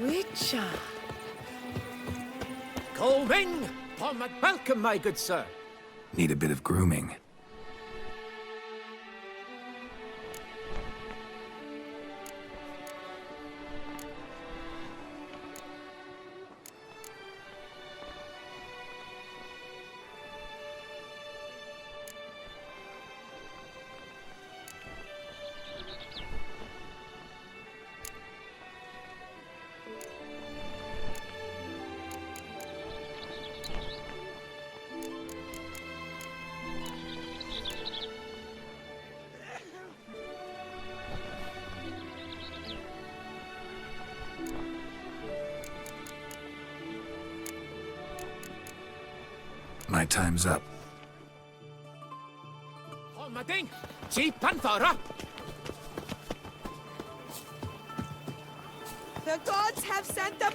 Witcher. Coming! Welcome, my good sir. Need a bit of grooming. My time's up. Homading! Chief Panthara! The gods have sent the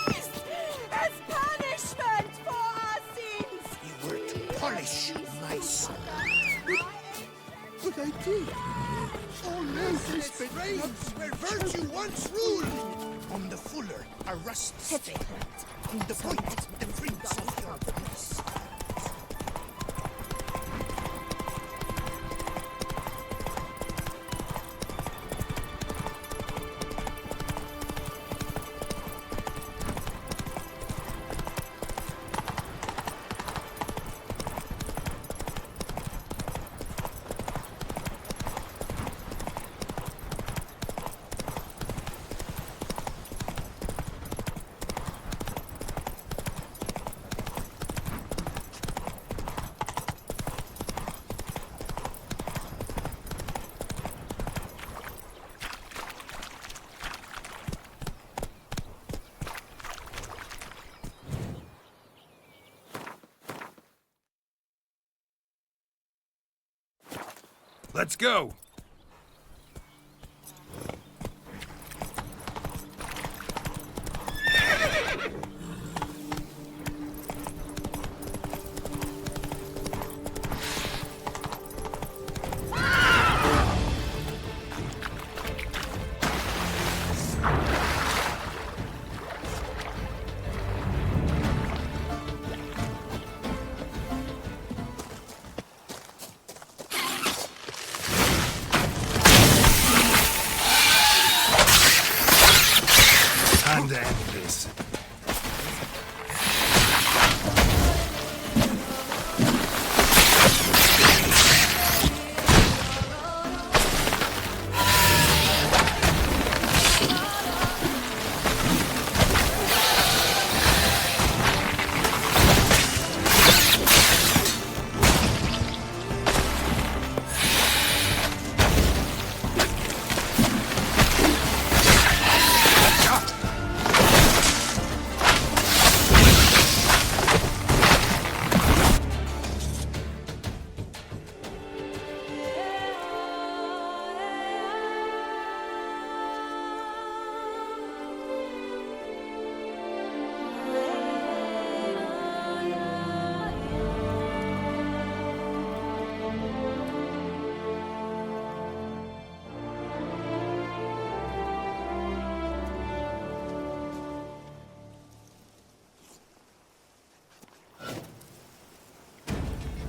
beast as punishment for our sins! You were to punish my son. But I did. Oh, no, this Reigns where virtue once ruled. On the fuller, a rust stain. On the point, the prince of your voice. Let's go! Time to end this.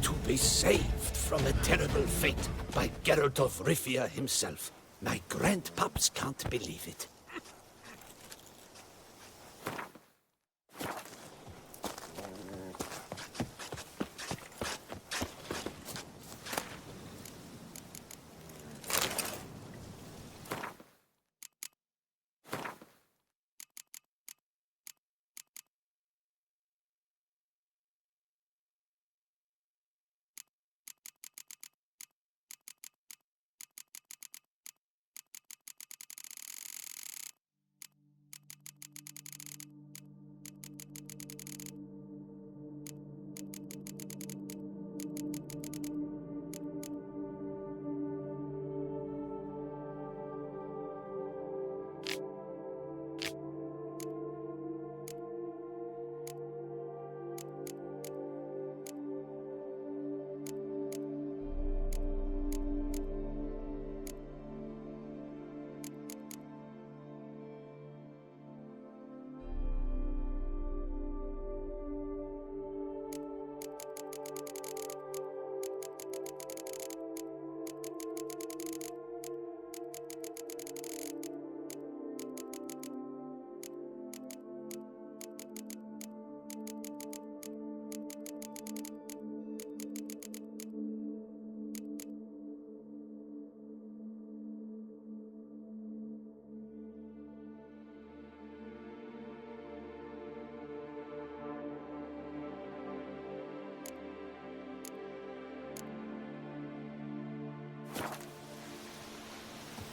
To be saved from a terrible fate by Geralt of Rivia himself. My grandpaps can't believe it.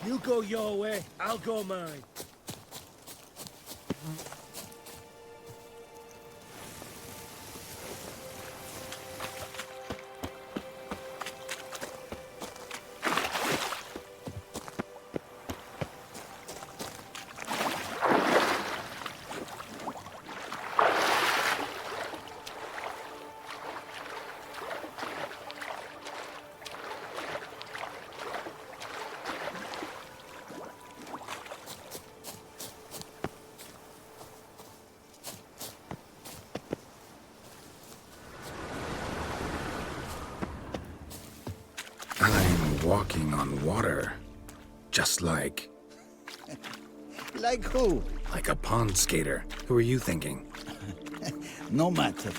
You go your way, I'll go mine. I'm walking on water. Just like... Like who? like a pond skater. Who are you thinking? No matter.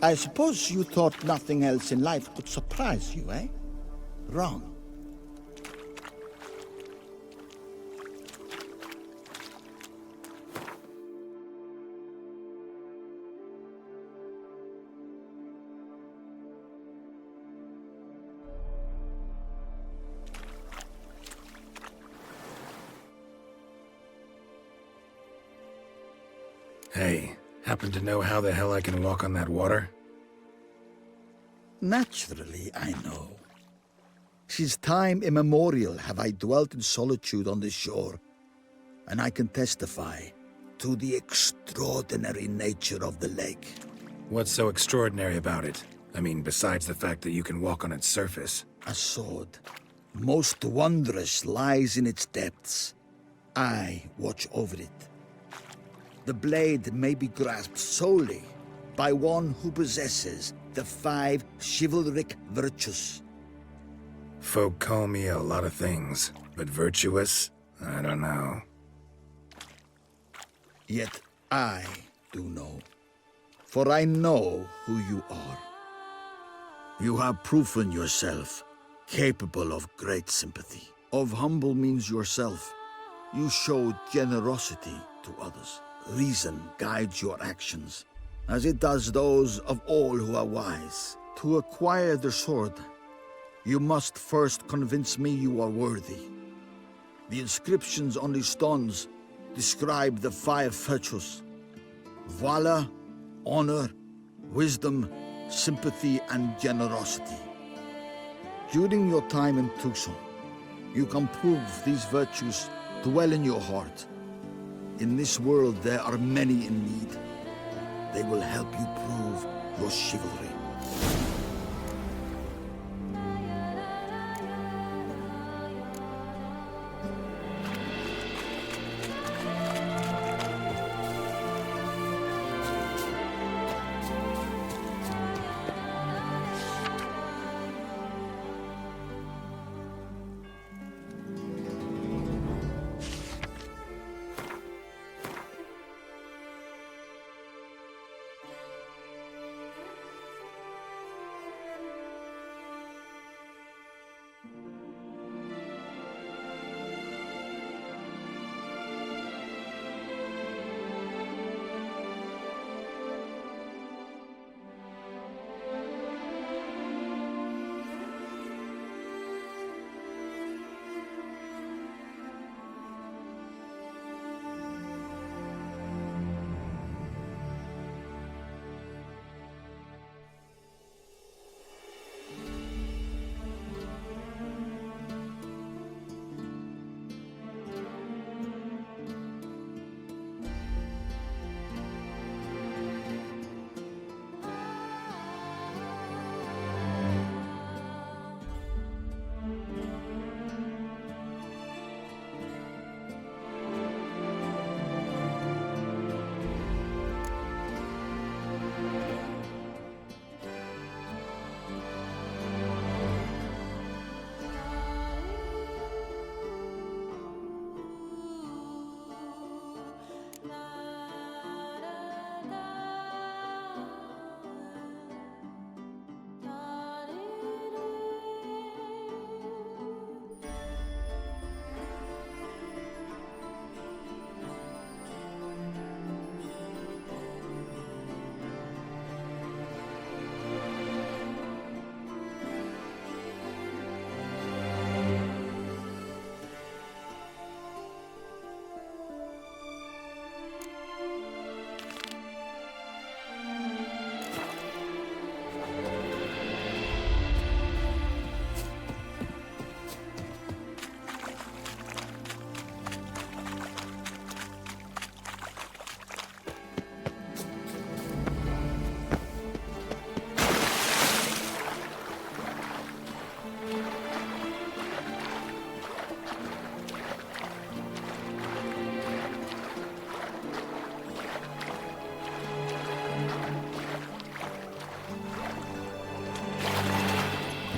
I suppose you thought nothing else in life could surprise you, eh? Wrong. Hey, happen to know how the hell I can walk on that water? Naturally, I know. Since time immemorial have I dwelt in solitude on this shore, and I can testify to the extraordinary nature of the lake. What's so extraordinary about it? I mean, besides the fact that you can walk on its surface. A sword, most wondrous, lies in its depths. I watch over it. The blade may be grasped solely by one who possesses the 5 chivalric virtues. Folk call me a lot of things, but virtuous? I don't know. Yet I do know, for I know who you are. You have proven yourself capable of great sympathy. Of humble means yourself. You showed generosity to others. Reason guides your actions, as it does those of all who are wise. To acquire the sword, you must first convince me you are worthy. The inscriptions on the stones describe the 5 virtues: valor, honor, wisdom, sympathy, and generosity. During your time in Tucson, you can prove these virtues dwell in your heart. In this world, there are many in need. They will help you prove your chivalry.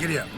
Giddy up.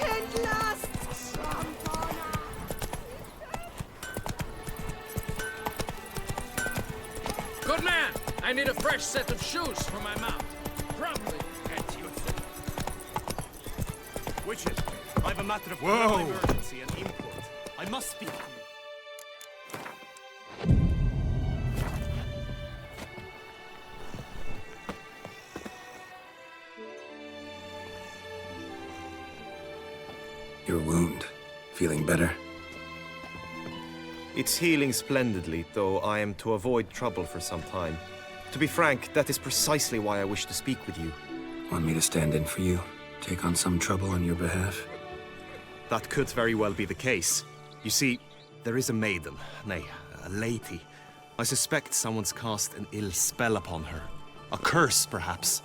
Entlasst Champagner! Good man! I need a fresh set of shoes for my mount. Promptly at your feet. Witches, I've a matter of Whoa. critical emergency and import. I must speak to you. Your wound. Feeling better? It's healing splendidly, though I am to avoid trouble for some time. To be frank, that is precisely why I wish to speak with you. Want me to stand in for you? Take on some trouble on your behalf? That could very well be the case. You see, there is a maiden, nay, a lady. I suspect someone's cast an ill spell upon her. A curse, perhaps.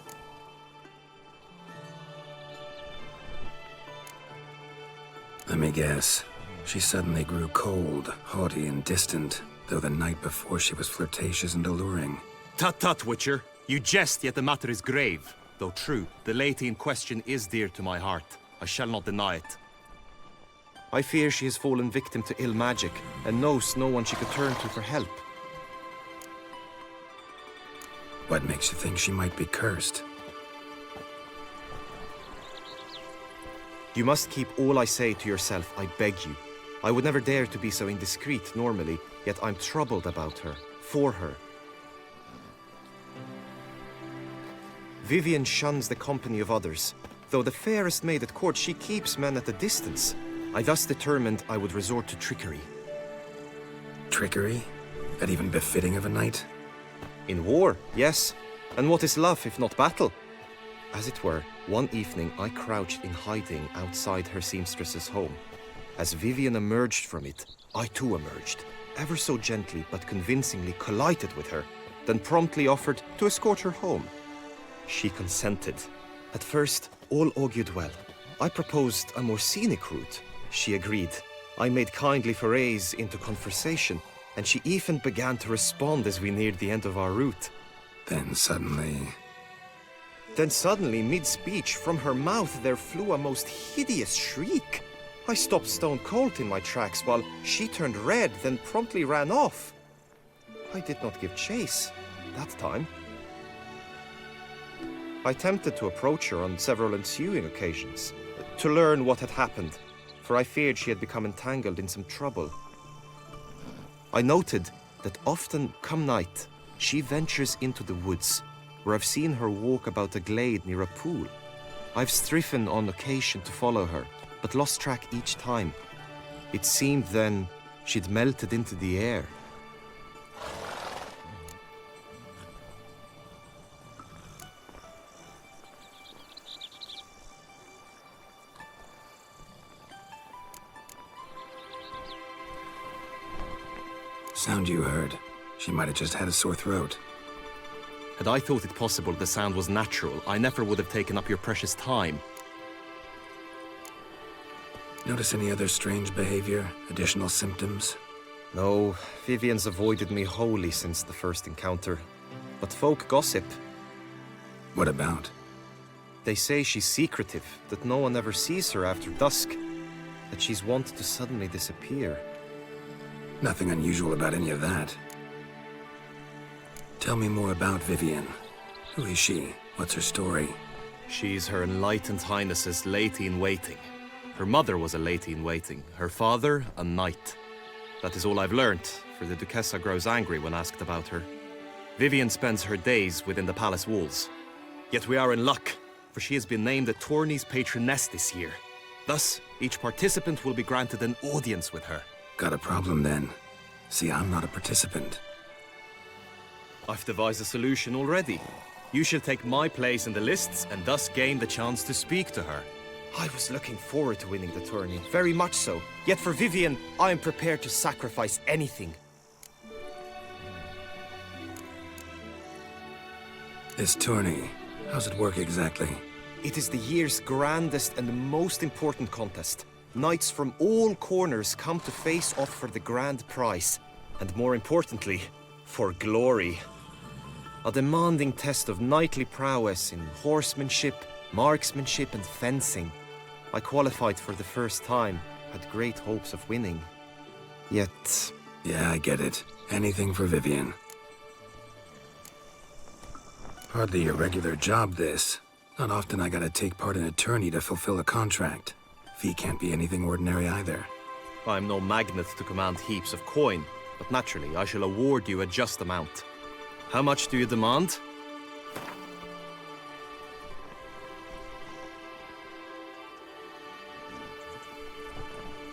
Let me guess. She suddenly grew cold, haughty, and distant, though the night before she was flirtatious and alluring. Tut tut, Witcher. You jest, yet the matter is grave. Though true, the lady in question is dear to my heart. I shall not deny it. I fear she has fallen victim to ill magic, and knows no one she could turn to for help. What makes you think she might be cursed? You must keep all I say to yourself, I beg you. I would never dare to be so indiscreet normally, yet I'm troubled about her, for her. Vivienne shuns the company of others. Though the fairest maid at court, she keeps men at a distance. I thus determined I would resort to trickery. Trickery? That even befitting of a knight? In war, yes. And what is love if not battle? As it were, one evening I crouched in hiding outside her seamstress's home. As Vivienne emerged from it, I too emerged, ever so gently but convincingly collided with her, then promptly offered to escort her home. She consented. At first, all augured well. I proposed a more scenic route. She agreed. I made kindly forays into conversation, and she even began to respond as we neared the end of our route. Then suddenly, mid-speech, from her mouth there flew a most hideous shriek. I stopped stone cold in my tracks while she turned red, then promptly ran off. I did not give chase that time. I attempted to approach her on several ensuing occasions, to learn what had happened, for I feared she had become entangled in some trouble. I noted that often, come night, she ventures into the woods, where I've seen her walk about a glade near a pool. I've striven on occasion to follow her, but lost track each time. It seemed then she'd melted into the air. sound you heard. She might have just had a sore throat. Had I thought it possible the sound was natural, I never would have taken up your precious time. Notice any other strange behavior? Additional symptoms? No, Vivienne's avoided me wholly since the first encounter. But folk gossip. What about? They say she's secretive, that no one ever sees her after dusk, that she's wont to suddenly disappear. Nothing unusual about any of that. Tell me more about Vivienne. Who is she? What's her story? She's Her Enlightened Highness's lady-in-waiting. Her mother was a lady-in-waiting, her father a knight. That is all I've learnt, for the Duchessa grows angry when asked about her. Vivienne spends her days within the palace walls. Yet we are in luck, for she has been named the tourney's patroness this year. Thus, each participant will be granted an audience with her. Got a problem then. See, I'm not a participant. I've devised a solution already. You shall take my place in the lists and thus gain the chance to speak to her. I was looking forward to winning the tourney, very much so. Yet for Vivienne, I am prepared to sacrifice anything. This tourney, how's it work exactly? It is the year's grandest and most important contest. Knights from all corners come to face off for the grand prize. And more importantly, for glory. A demanding test of knightly prowess in horsemanship, marksmanship and fencing. I qualified for the first time, had great hopes of winning. Yet... Yeah, I get it. Anything for Vivienne. Hardly a regular job, this. Not often I gotta take part in a tourney to fulfill a contract. Fee can't be anything ordinary either. I'm no magnet to command heaps of coin, but naturally I shall award you a just amount. How much do you demand?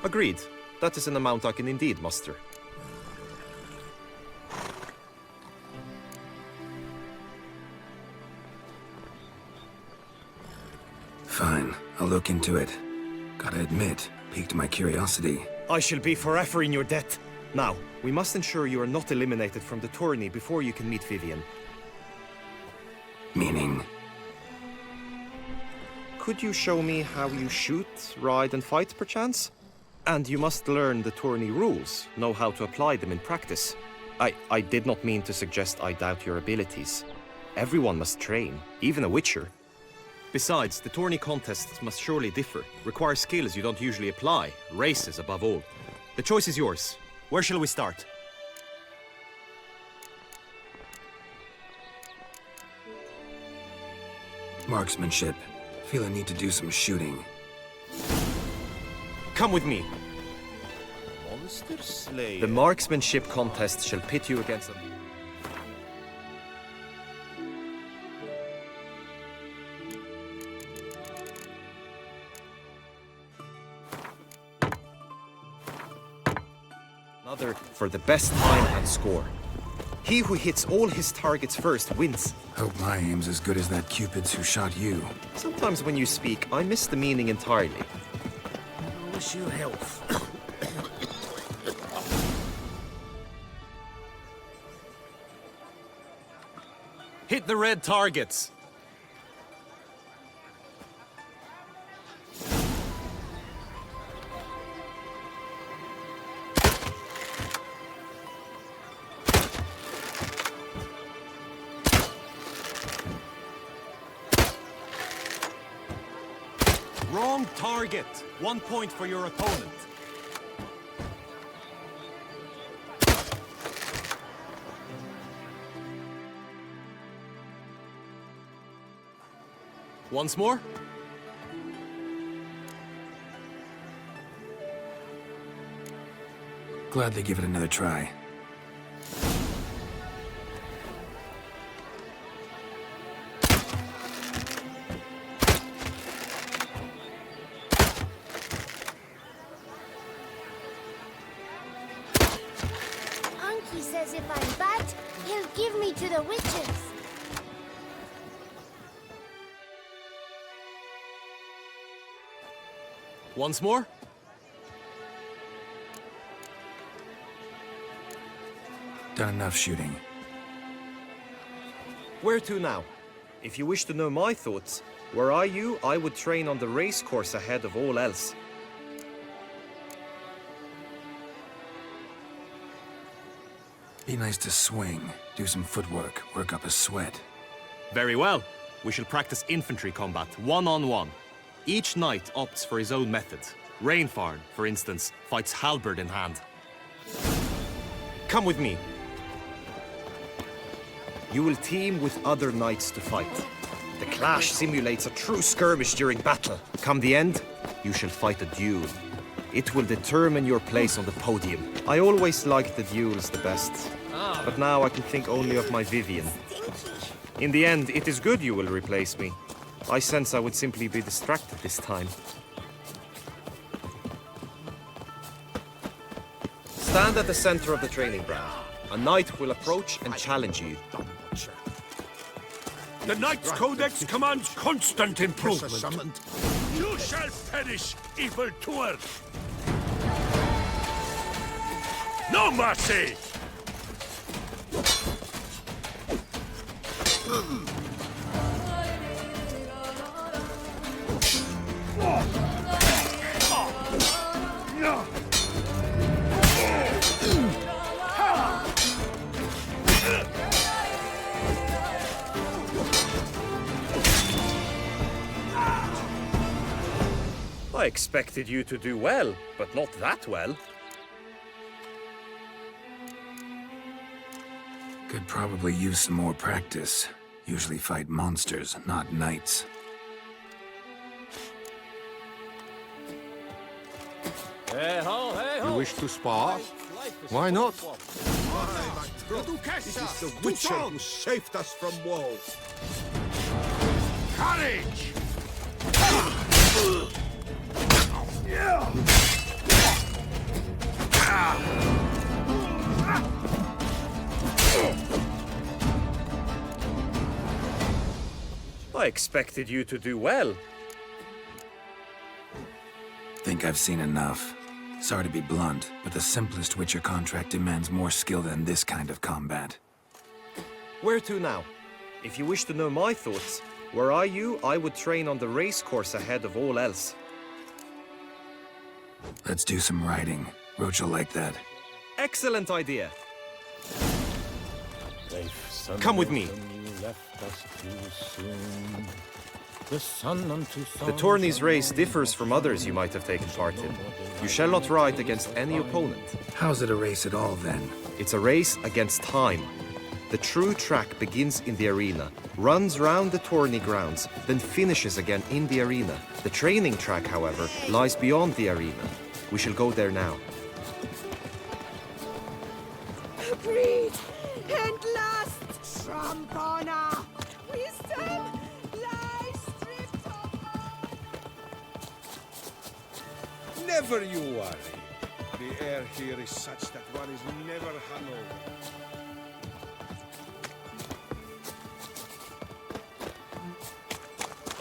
Agreed. That is an amount I can indeed muster. Fine, I'll look into it. Gotta admit, piqued my curiosity. I shall be forever in your debt. Now, we must ensure you are not eliminated from the tourney before you can meet Vivienne. Meaning? Could you show me how you shoot, ride and fight, perchance? And you must learn the tourney rules, know how to apply them in practice. I did not mean to suggest I doubt your abilities. Everyone must train, even a witcher. Besides, the tourney contests must surely differ, require skills you don't usually apply, races above all. The choice is yours. Where shall we start? Marksmanship. Feel a need to do some shooting. Come with me. Monster Slayer. The marksmanship contest shall pit you against a... another for the best time and score. He who hits all his targets first wins. Hope my aim's as good as that Cupid's who shot you. Sometimes when you speak, I miss the meaning entirely. I wish you health. Hit the red targets. Wrong target. 1 point for your opponent. Once more. Gladly give it another try. Anki says if I'm bad, he'll give me to the witches. Once more. Done enough shooting. Where to now? If you wish to know my thoughts, were I you, I would train on the race course ahead of all else. Be nice to swing, do some footwork, work up a sweat. Very well. We shall practice infantry combat, one-on-one. Each knight opts for his own method. Rainfarn, for instance, fights halberd in hand. Come with me. You will team with other knights to fight. The clash simulates a true skirmish during battle. Come the end, you shall fight a duel. It will determine your place on the podium. I always liked the duels the best. But now I can think only of my Vivienne. In the end, it is good you will replace me. I sense I would simply be distracted this time. Stand at the center of the training ground. A knight will approach and challenge you. The Knight's Codex commands constant improvement. You shall perish, evildoer! No mercy! I expected you to do well, but not that well. Could probably use some more practice. Usually fight monsters, not knights. You wish to spar? Why not? This is the Witcher who saved us from woe. Courage! I expected you to do well. Think I've seen enough. Sorry to be blunt, but the simplest Witcher contract demands more skill than this kind of combat. Where to now? If you wish to know my thoughts, were I you, I would train on the race course ahead of all else. Let's do some riding. Roach will like that. Excellent idea. Come with me. The tourney's race differs from others you might have taken part in. You shall not ride against any opponent. How's it a race at all, then? It's a race against time. The true track begins in the arena, runs round the tourney grounds, then finishes again in the arena. The training track, however, lies beyond the arena. We shall go there now. Agreed. And last, Trump honor. Wisdom lies stripped of. Never you worry. The air here is such that one is never hungover.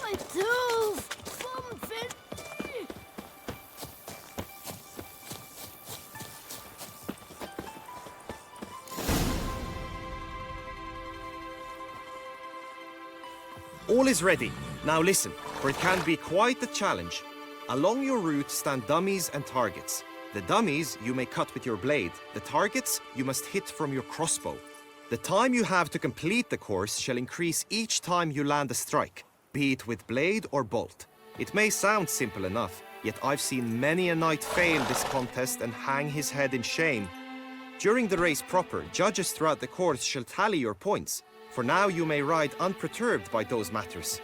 My tooth! Something! All is ready. Now listen, for it can be quite the challenge. Along your route stand dummies and targets. The dummies you may cut with your blade. The targets you must hit from your crossbow. The time you have to complete the course shall increase each time you land a strike, be it with blade or bolt. It may sound simple enough, yet I've seen many a knight fail this contest and hang his head in shame. During the race proper, judges throughout the course shall tally your points. For now you may ride unperturbed by those matters.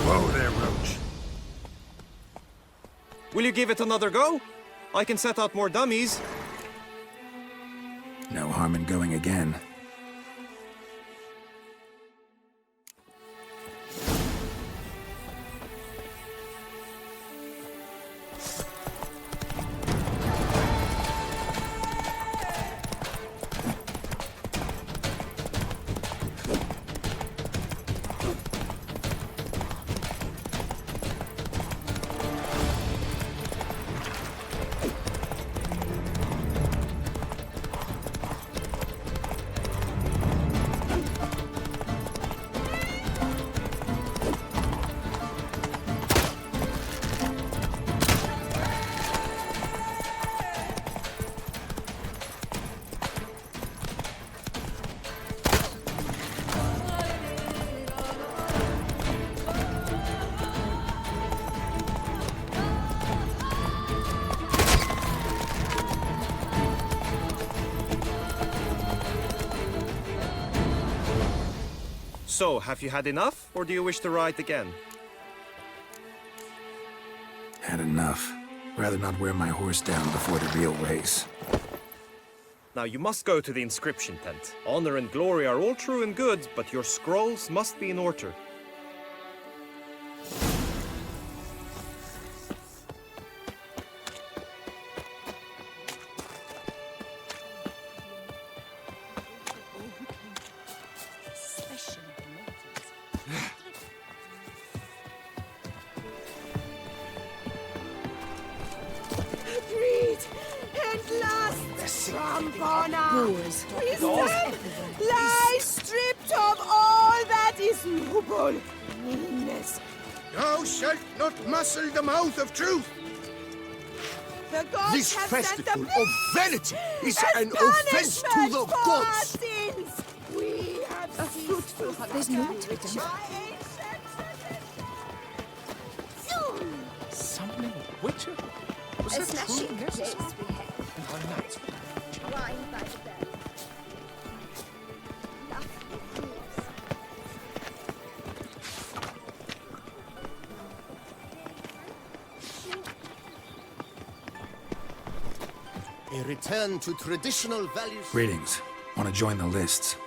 Whoa there, Roach. Will you give it another go? I can set out more dummies. No harm in going again. So, have you had enough, or do you wish to ride again? Had enough. Rather not wear my horse down before the real race. Now, you must go to the inscription tent. Honor and glory are all true and good, but your scrolls must be in order. Breed and last Rampana. Wisdom lies stripped of all that is noble. Meanness. Thou shalt not muzzle the mouth of truth. The gods This have festival sent the of beast vanity is as an offense to punishment the for our gods. sins. We have A fruitful harvest. There's more to be done. Zoom! Summoning a witcher? Was A that true? smashing Yes. place we have. And our knights. Wine by the bell. Lovely news. A return to traditional values. Greetings. Want to join the lists?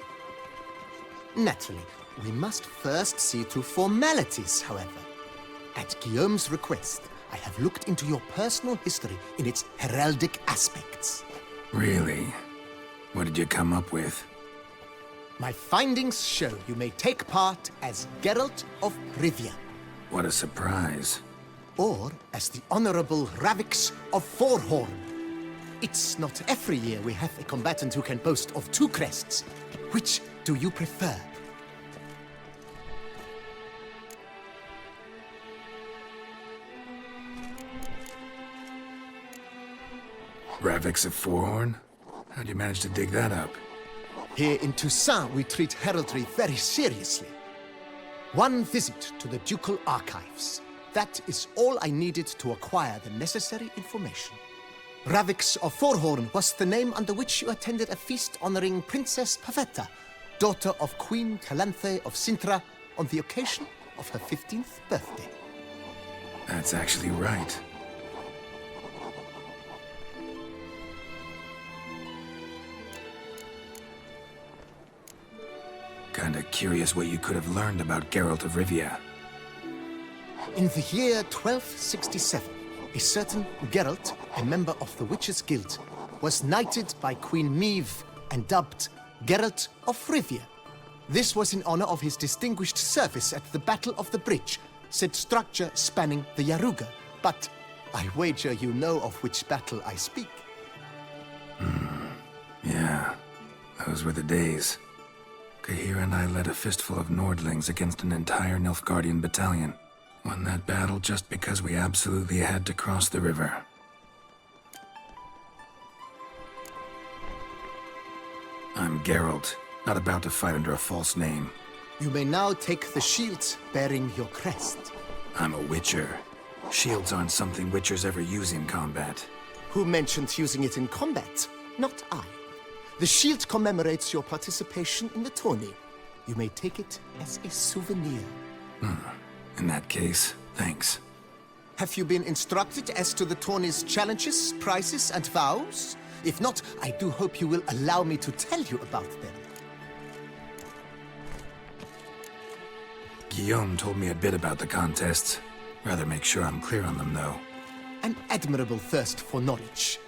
Naturally, we must first see to formalities, however. At Guillaume's request, I have looked into your personal history in its heraldic aspects. Really? What did you come up with? My findings show you may take part as Geralt of Rivia, What a surprise. or as the Honorable Ravix of Forhorn. It's not every year we have a combatant who can boast of 2 crests. Which do you prefer? Ravix of Forhorn? How'd you manage to dig that up? Here in Toussaint, we treat heraldry very seriously. One visit to the Ducal Archives. That is all I needed to acquire the necessary information. Ravix of Forhorn was the name under which you attended a feast honoring Princess Pavetta, daughter of Queen Calanthe of Sintra, on the occasion of her 15th birthday. That's actually right. Kinda curious what you could have learned about Geralt of Rivia. In the year 1267, a certain Geralt, a member of the Witches' Guild, was knighted by Queen Meve and dubbed Geralt of Rivia. This was in honor of his distinguished service at the Battle of the Bridge, said structure spanning the Yaruga. But I wager you know of which battle I speak. Yeah, those were the days. Kahir and I led a fistful of Nordlings against an entire Nilfgaardian battalion. Won that battle just because we absolutely had to cross the river. I'm Geralt, not about to fight under a false name. You may now take the shield bearing your crest. I'm a Witcher. Shields aren't something Witchers ever use in combat. Who mentioned using it in combat? Not I. The shield commemorates your participation in the tourney. You may take it as a souvenir. In that case, thanks. Have you been instructed as to the tourney's challenges, prizes, and vows? If not, I do hope you will allow me to tell you about them. Guillaume told me a bit about the contests. Rather make sure I'm clear on them, though. An admirable thirst for knowledge.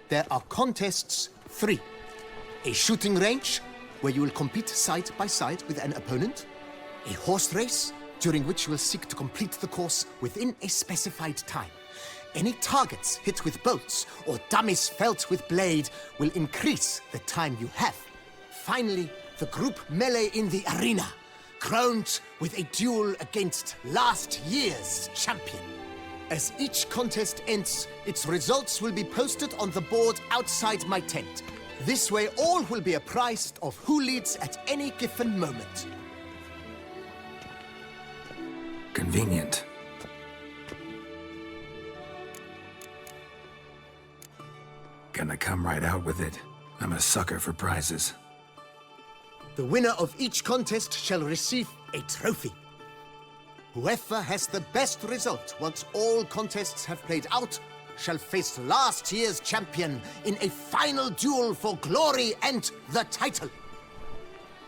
There are contests 3. A shooting range, where you will compete side by side with an opponent. A horse race, during which you will seek to complete the course within a specified time. Any targets hit with bolts or dummies felt with blade will increase the time you have. Finally, the group melee in the arena, crowned with a duel against last year's champion. As each contest ends, its results will be posted on the board outside my tent. This way, all will be apprised of who leads at any given moment. Convenient. Gonna come right out with it. I'm a sucker for prizes. The winner of each contest shall receive a trophy. Whoever has the best result once all contests have played out shall face last year's champion in a final duel for glory and the title.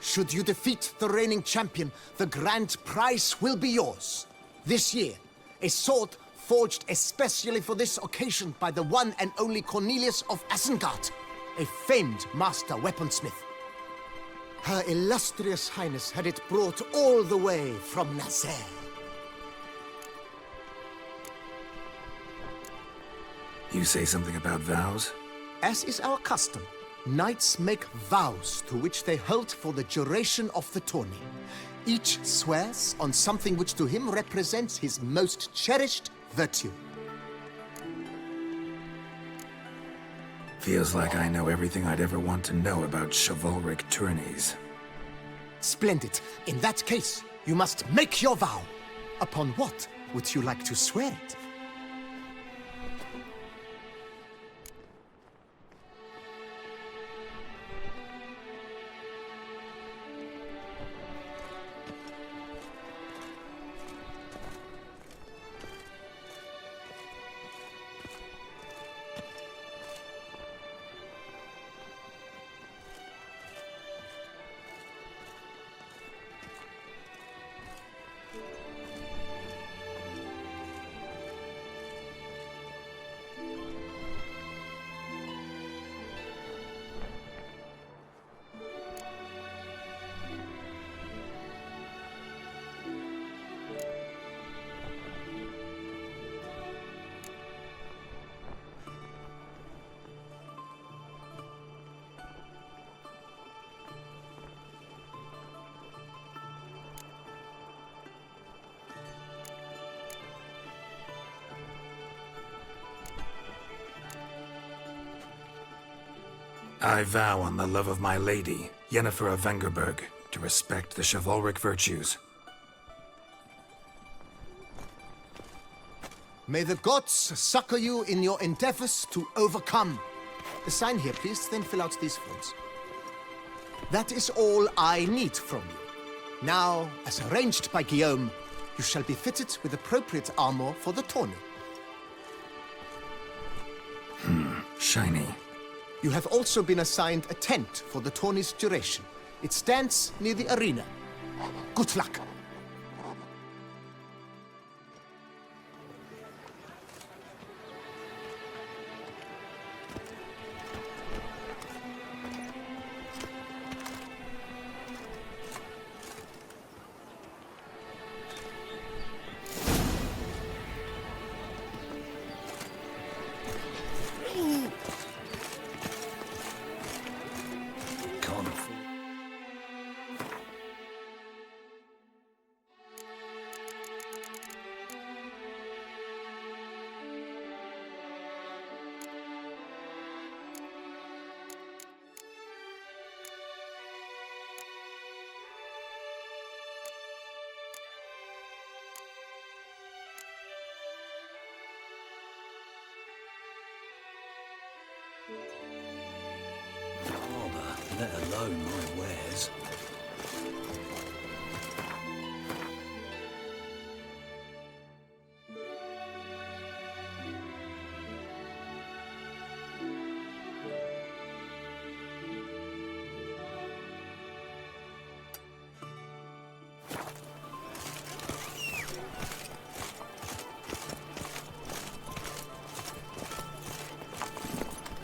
Should you defeat the reigning champion, the grand prize will be yours. This year, a sword forged especially for this occasion by the one and only Cornelius of Isengard, a famed master weaponsmith. Her illustrious highness had it brought all the way from Nazaire. You say something about vows? As is our custom, knights make vows to which they hold for the duration of the tourney. Each swears on something which to him represents his most cherished virtue. Feels like I know everything I'd ever want to know about chivalric tourneys. Splendid. In that case, you must make your vow. Upon what would you like to swear it? I vow on the love of my lady, Yennefer of Vengerberg, to respect the chivalric virtues. May the gods succor you in your endeavors to overcome. Sign here, please, then fill out these forms. That is all I need from you. Now, as arranged by Guillaume, you shall be fitted with appropriate armor for the tourney. Shiny. You have also been assigned a tent for the tourney's duration. It stands near the arena. Good luck. Let alone my wares.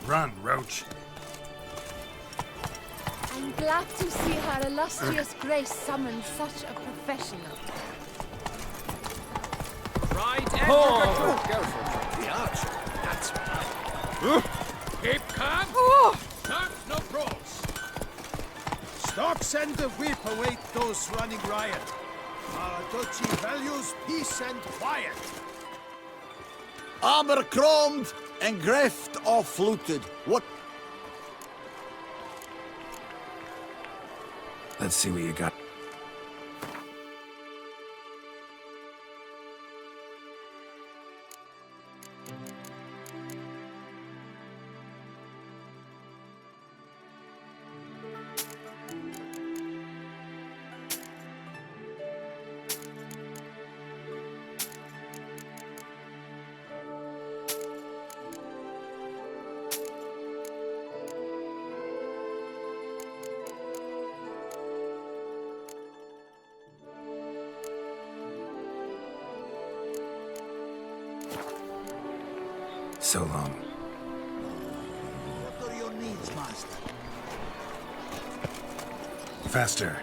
Run, Roach. I'm glad to see her illustrious grace summon such a professional. Right and Go for it. The archer. That's right. keep calm. No, no brawls. Stocks and the whip await those running riot. Our duchy values peace and quiet. Armor chromed and greft off-fluted. What? Let's see what you got. so long. What are your needs, master? Faster.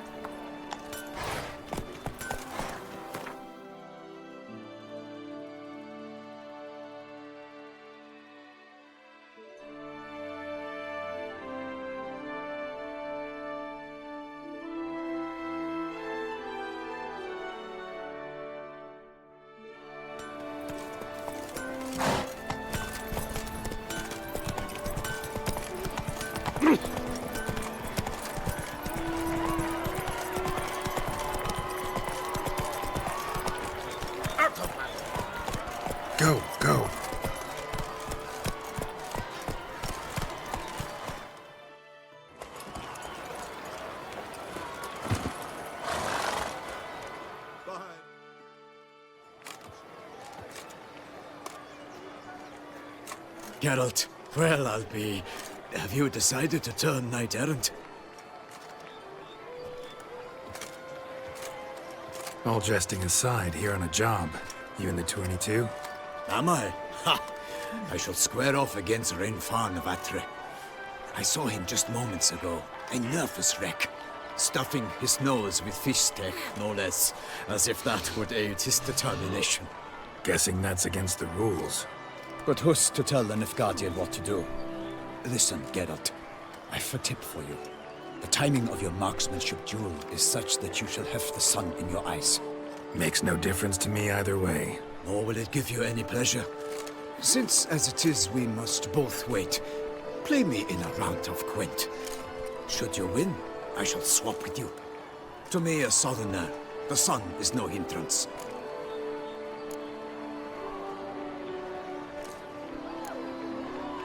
Go, go. Geralt, well, I'll be... Have you decided to turn knight-errant? All jesting aside, here on a job. You in the 22? Am I? Ha! I shall square off against Rainfan of Atre. I saw him just moments ago. A nervous wreck. Stuffing his nose with fish steak, no less. As if that would aid his determination. Guessing that's against the rules. But who's to tell the Nilfgaardian what to do? Listen, Geralt. I've a tip for you. The timing of your marksmanship duel is such that you shall have the sun in your eyes. Makes no difference to me either way. Nor will it give you any pleasure. Since, as it is, we must both wait, play me in a round of Gwent. Should you win, I shall swap with you. To me, a southerner, the sun is no hindrance.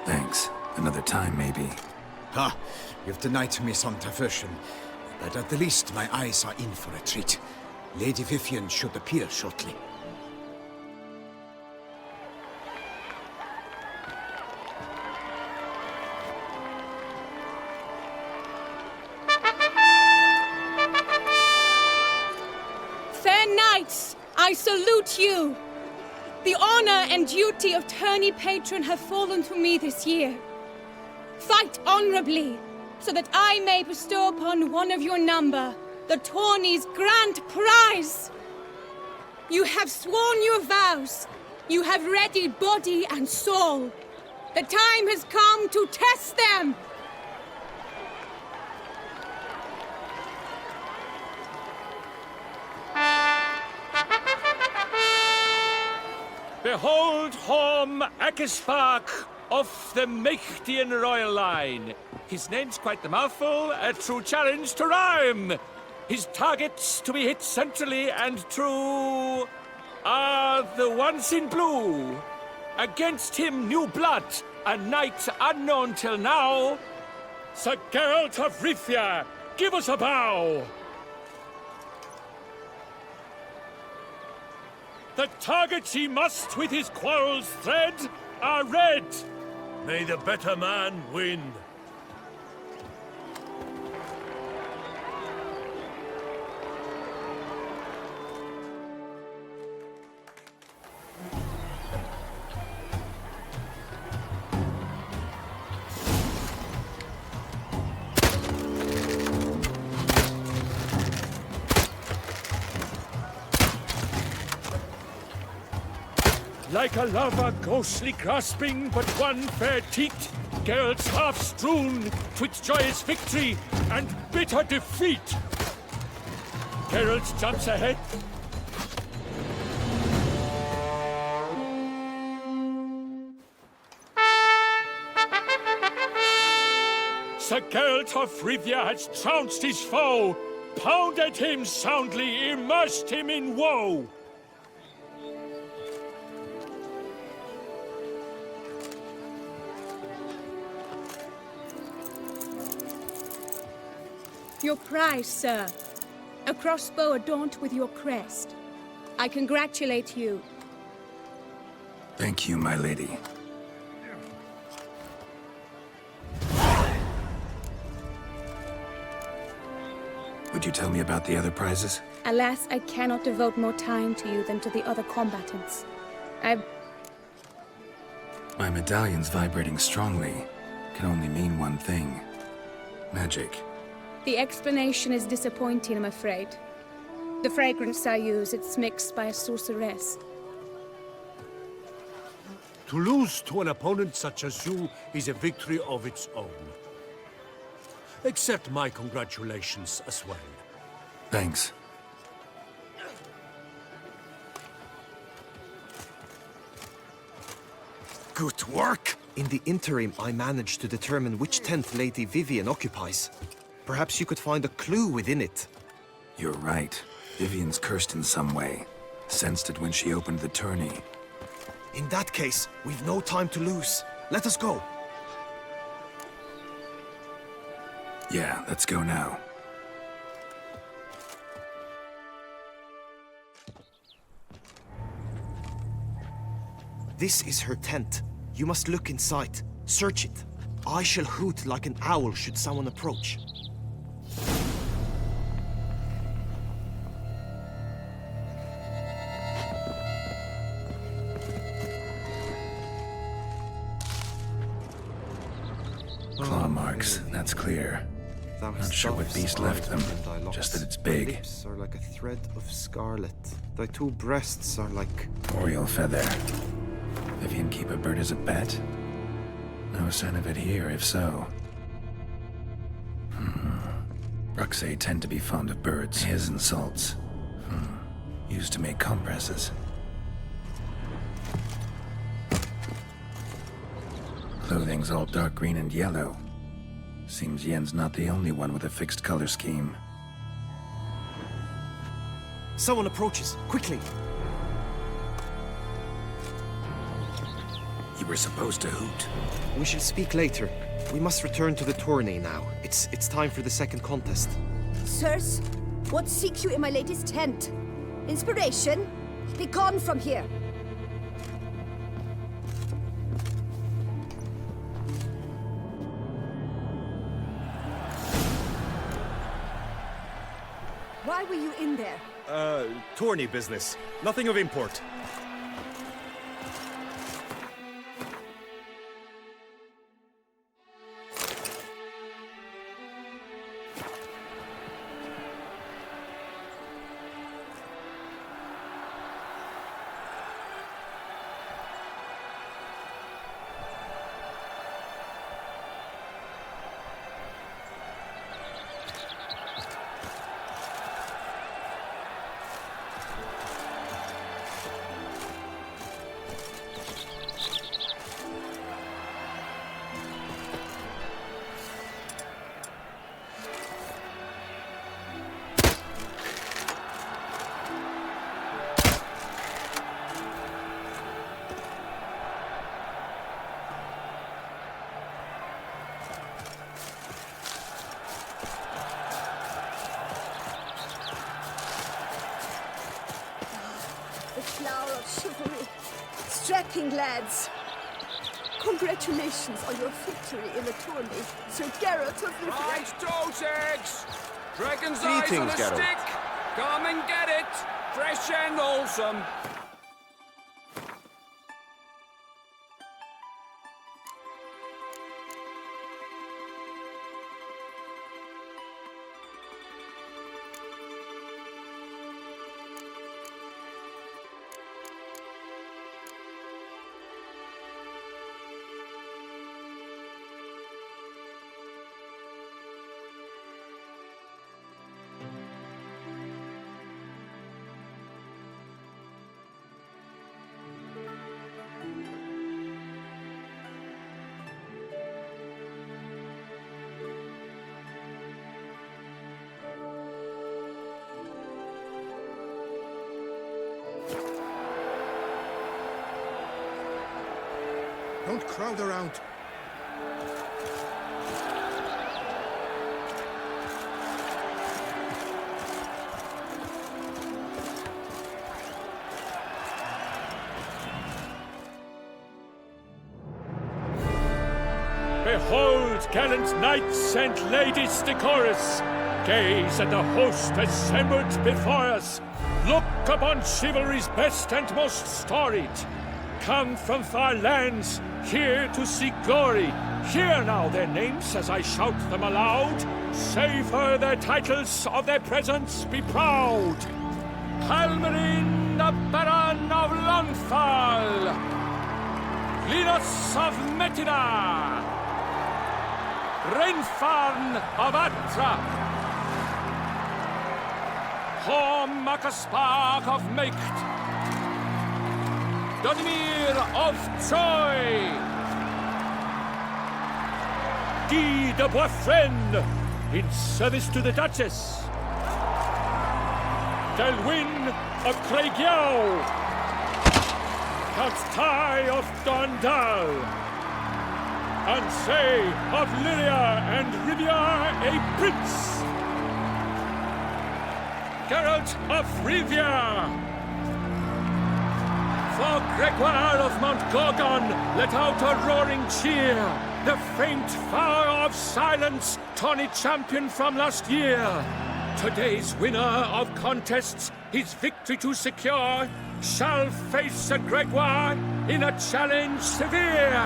Thanks. Another time, maybe. Ha! You've denied me some diversion, but at the least my eyes are in for a treat. Lady Vivian should appear shortly. Fair knights, I salute you. The honor and duty of tourney patron have fallen to me this year. Fight honorably, so that I may bestow upon one of your number the tourney's grand prize. You have sworn your vows. You have readied body and soul. The time has come to test them. Behold Horm Akispark of the Mechtian royal line. His name's quite the mouthful, a true challenge to rhyme. His targets to be hit centrally and true are the ones in blue. Against him new blood, a knight unknown till now. Sir Geralt of Rivia, give us a bow. The targets he must with his quarrels thread are red. May the better man win. Like a lover ghostly grasping but one fair teat, Geralt's half strewn twixt joyous victory and bitter defeat. Geralt jumps ahead. Sir Geralt of Rivia has trounced his foe, pounded him soundly, immersed him in woe. Your prize, sir. A crossbow adorned with your crest. I congratulate you. Thank you, my lady. Would you tell me about the other prizes? Alas, I cannot devote more time to you than to the other combatants. My medallion's vibrating strongly. Can only mean one thing. Magic. The explanation is disappointing, I'm afraid. The fragrance I use, it's mixed by a sorceress. To lose to an opponent such as you is a victory of its own. Accept my congratulations as well. Thanks. Good work! In the interim, I managed to determine which tent Lady Vivian occupies. Perhaps you could find a clue within it. You're right. Vivian's cursed in some way. Sensed it when she opened the tourney. In that case, we've no time to lose. Let us go. Yeah, let's go now. This is her tent. You must look inside. Search it. I shall hoot like an owl should someone approach. Claw marks, that's clear. Not sure what beast left them, just that it's big. Thy lips are like a thread of scarlet. Thy two breasts are like... Oriole feather. Vivian keep a bird as a pet? No sign of it here, if so. Bruxae tend to be fond of birds. His and salts. Used to make compresses. Clothing's all dark green and yellow. Seems Yen's not the only one with a fixed color scheme. Someone approaches. Quickly! You were supposed to hoot. We shall speak later. We must return to the tourney now. It's time for the second contest. Sirs, what seek you in my lady's tent? Inspiration? Be gone from here! Why were you in there? Tourney business. Nothing of import. The flower of chivalry. Strapping lads. Congratulations on your victory in the tourney, Sir Geralt of Rivia. Right, toes eggs! Dragon's eyes on a stick! Come and get it! Fresh and wholesome! Don't crowd around. Behold, gallant knights and ladies decorous! Gaze at the host assembled before us! Look upon chivalry's best and most storied! come from far lands, here to seek glory. Hear now their names as I shout them aloud. Savor their titles, of their presence be proud. Halmarin, the Baron of Lonfal. Linus of Metina. Reinfarn of Atra. Horm Akaspark of Meikt. Donimir of Troy. Guy de Boisfriend, in service to the Duchess. Delwyn of Craigiau. Count Tai of Dondal. Ansay of Lyria and Rivia a prince. Geralt of Rivia. For Gregoire of Mount Gorgon, let out a roaring cheer. The faint fire of silence, tawny champion from last year. Today's winner of contests, his victory to secure, shall face Sir Gregoire in a challenge severe.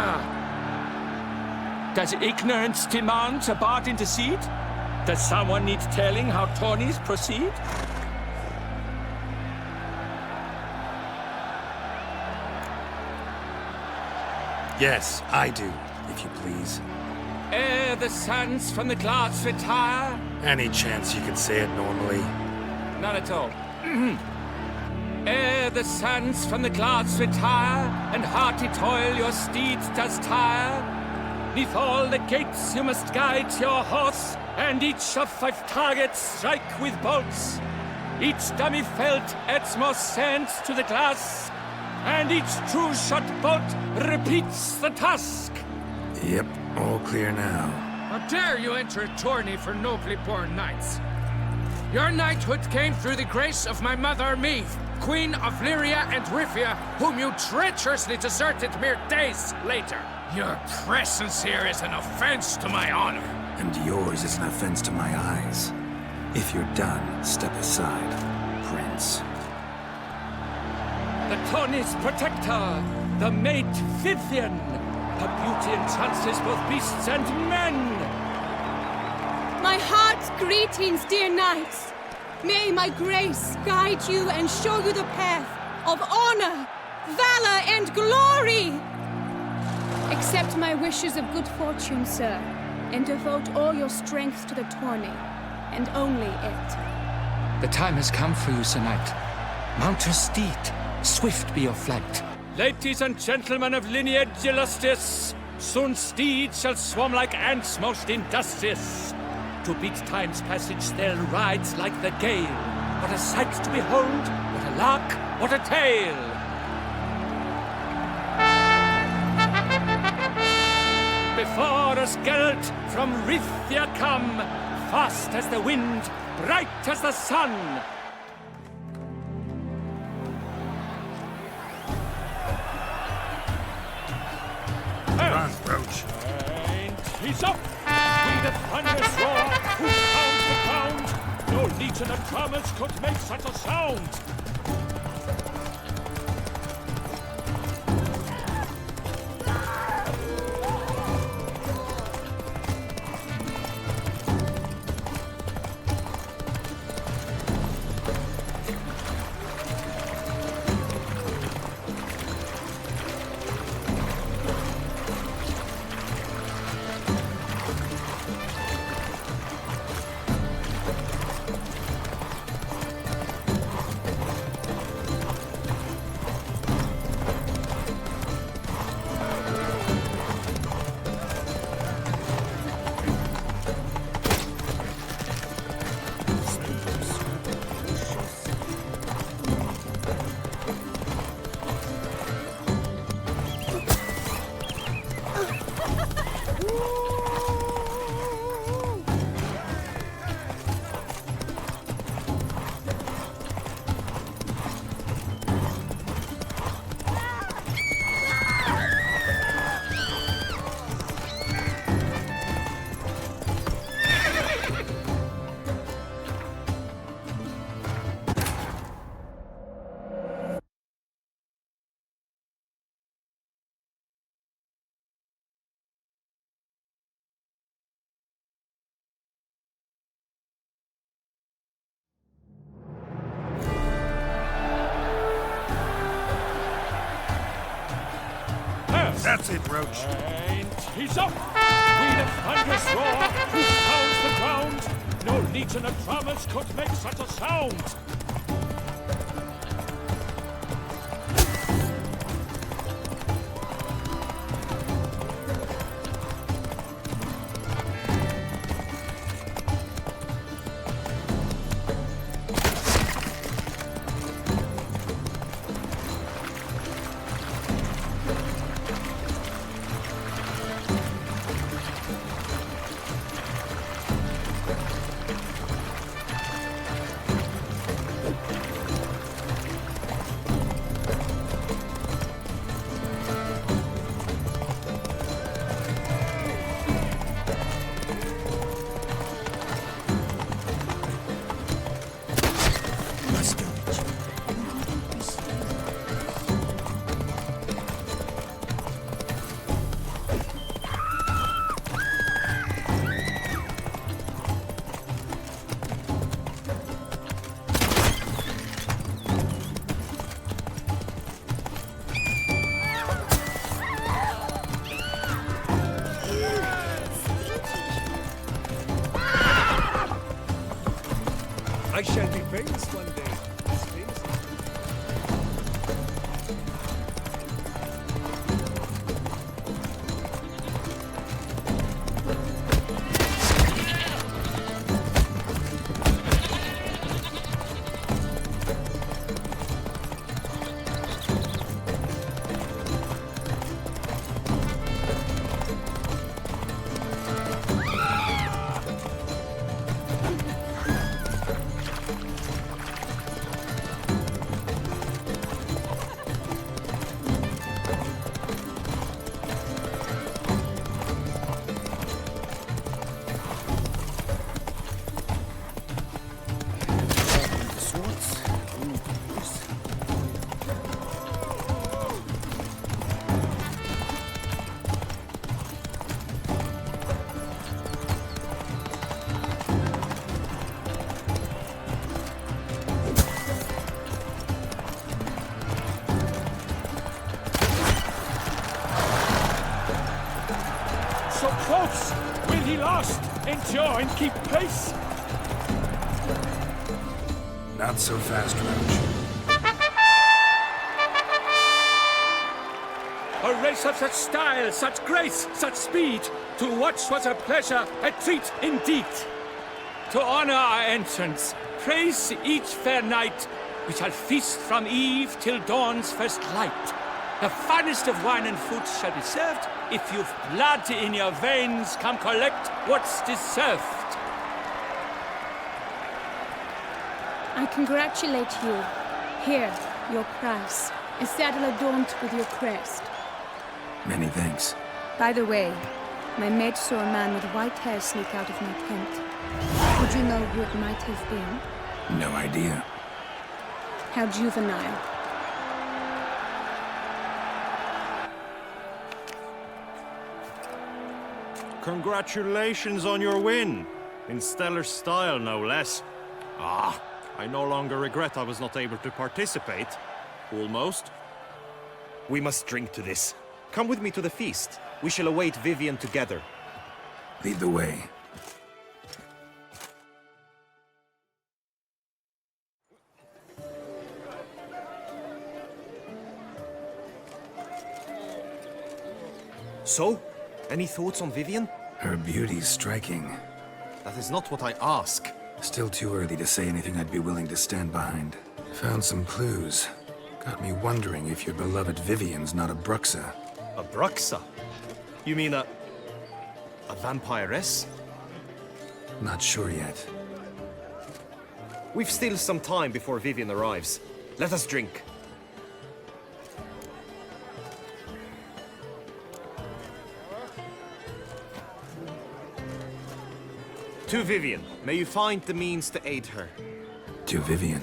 Does ignorance demand a bard intercede? Does someone need telling how tourneys proceed? Yes, I do, if you please. Ere the sands from the glass retire? Any chance you could say it normally? Not at all. Ere the sands from the glass retire, and hearty toil your steeds does tire, neath all the gates you must guide your horse, and each of 5 targets strike with bolts. Each dummy felt adds more sands to the glass, and each true shot bolt repeats the task. Yep, all clear now. How dare you enter a tourney for nobly born knights? Your knighthood came through the grace of my mother Meve, Queen of Lyria and Rivia, whom you treacherously deserted mere days later. Your presence here is an offense to my honor. And yours is an offense to my eyes. If you're done, step aside, Prince. The tourney's protector, the maid Vivian. Her beauty entrances both beasts and men. My heart's greetings, dear knights. May my grace guide you and show you the path of honor, valor, and glory. Accept my wishes of good fortune, sir, and devote all your strength to the tourney, and only it. The time has come for you, Sir Knight. Mount your steed. Swift be your flight. Ladies and gentlemen of lineage illustrious, soon steeds shall swarm like ants most industrious. To beat time's passage they'll ride like the gale. What a sight to behold, what a lark, what a tale! Before us Geralt from Rithia come, fast as the wind, bright as the sun. Run, Roach. And he's up! We the thunderous roar, who pound the ground. No legion of drummers could make such a sound. That's it, Roach. And he's up! With a thunderous roar, who pounds the ground? No legion of drummers could make such a sound! I shall be famous one day. So close! Will he last? Endure and keep pace? Not so fast, Roach. A race of such style, such grace, such speed. To watch was a pleasure, a treat indeed. To honor our entrance, praise each fair knight. We shall feast from eve till dawn's first light. The finest of wine and food shall be served. If you've blood in your veins, come collect what's deserved. I congratulate you. Here, your prize. A saddle adorned with your crest. Many thanks. By the way, my mate saw a man with white hair sneak out of my tent. Would you know who it might have been? No idea. How juvenile. Congratulations on your win. In stellar style, no less. Ah, I no longer regret I was not able to participate. Almost. We must drink to this. Come with me to the feast. We shall await Vivian together. Lead the way. So, any thoughts on Vivian? Her beauty's striking. That is not what I ask. Still too early to say anything I'd be willing to stand behind. Found some clues. Got me wondering if your beloved Vivian's not a Bruxa. A Bruxa? You mean a vampiress? Not sure yet. We've still some time before Vivian arrives. Let us drink. To Vivian, may you find the means to aid her. To Vivian.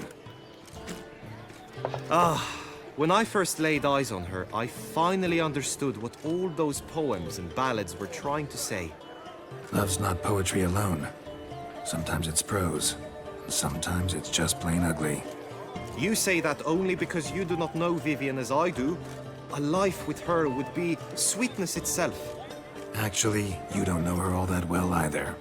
When I first laid eyes on her, I finally understood what all those poems and ballads were trying to say. Love's not poetry alone. Sometimes it's prose. Sometimes it's just plain ugly. You say that only because you do not know Vivian as I do. A life with her would be sweetness itself. Actually, you don't know her all that well either.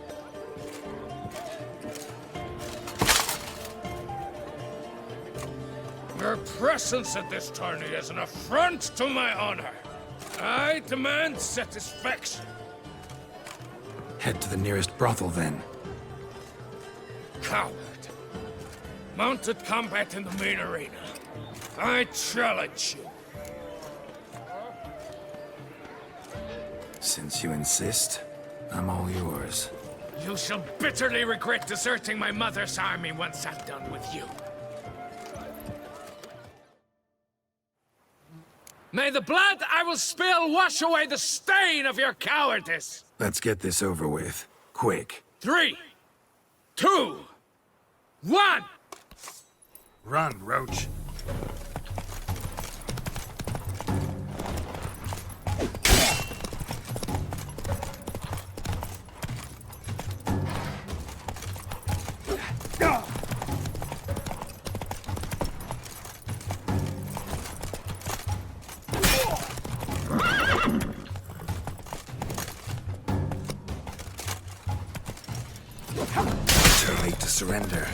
Your presence at this tourney is an affront to my honor. I demand satisfaction. Head to the nearest brothel, then. Coward. Mounted combat in the main arena. I challenge you. Since you insist, I'm all yours. You shall bitterly regret deserting my mother's army once I'm done with you. May the blood I will spill wash away the stain of your cowardice! Let's get this over with. Quick. 3, 2, 1! Run, Roach. Too late to surrender.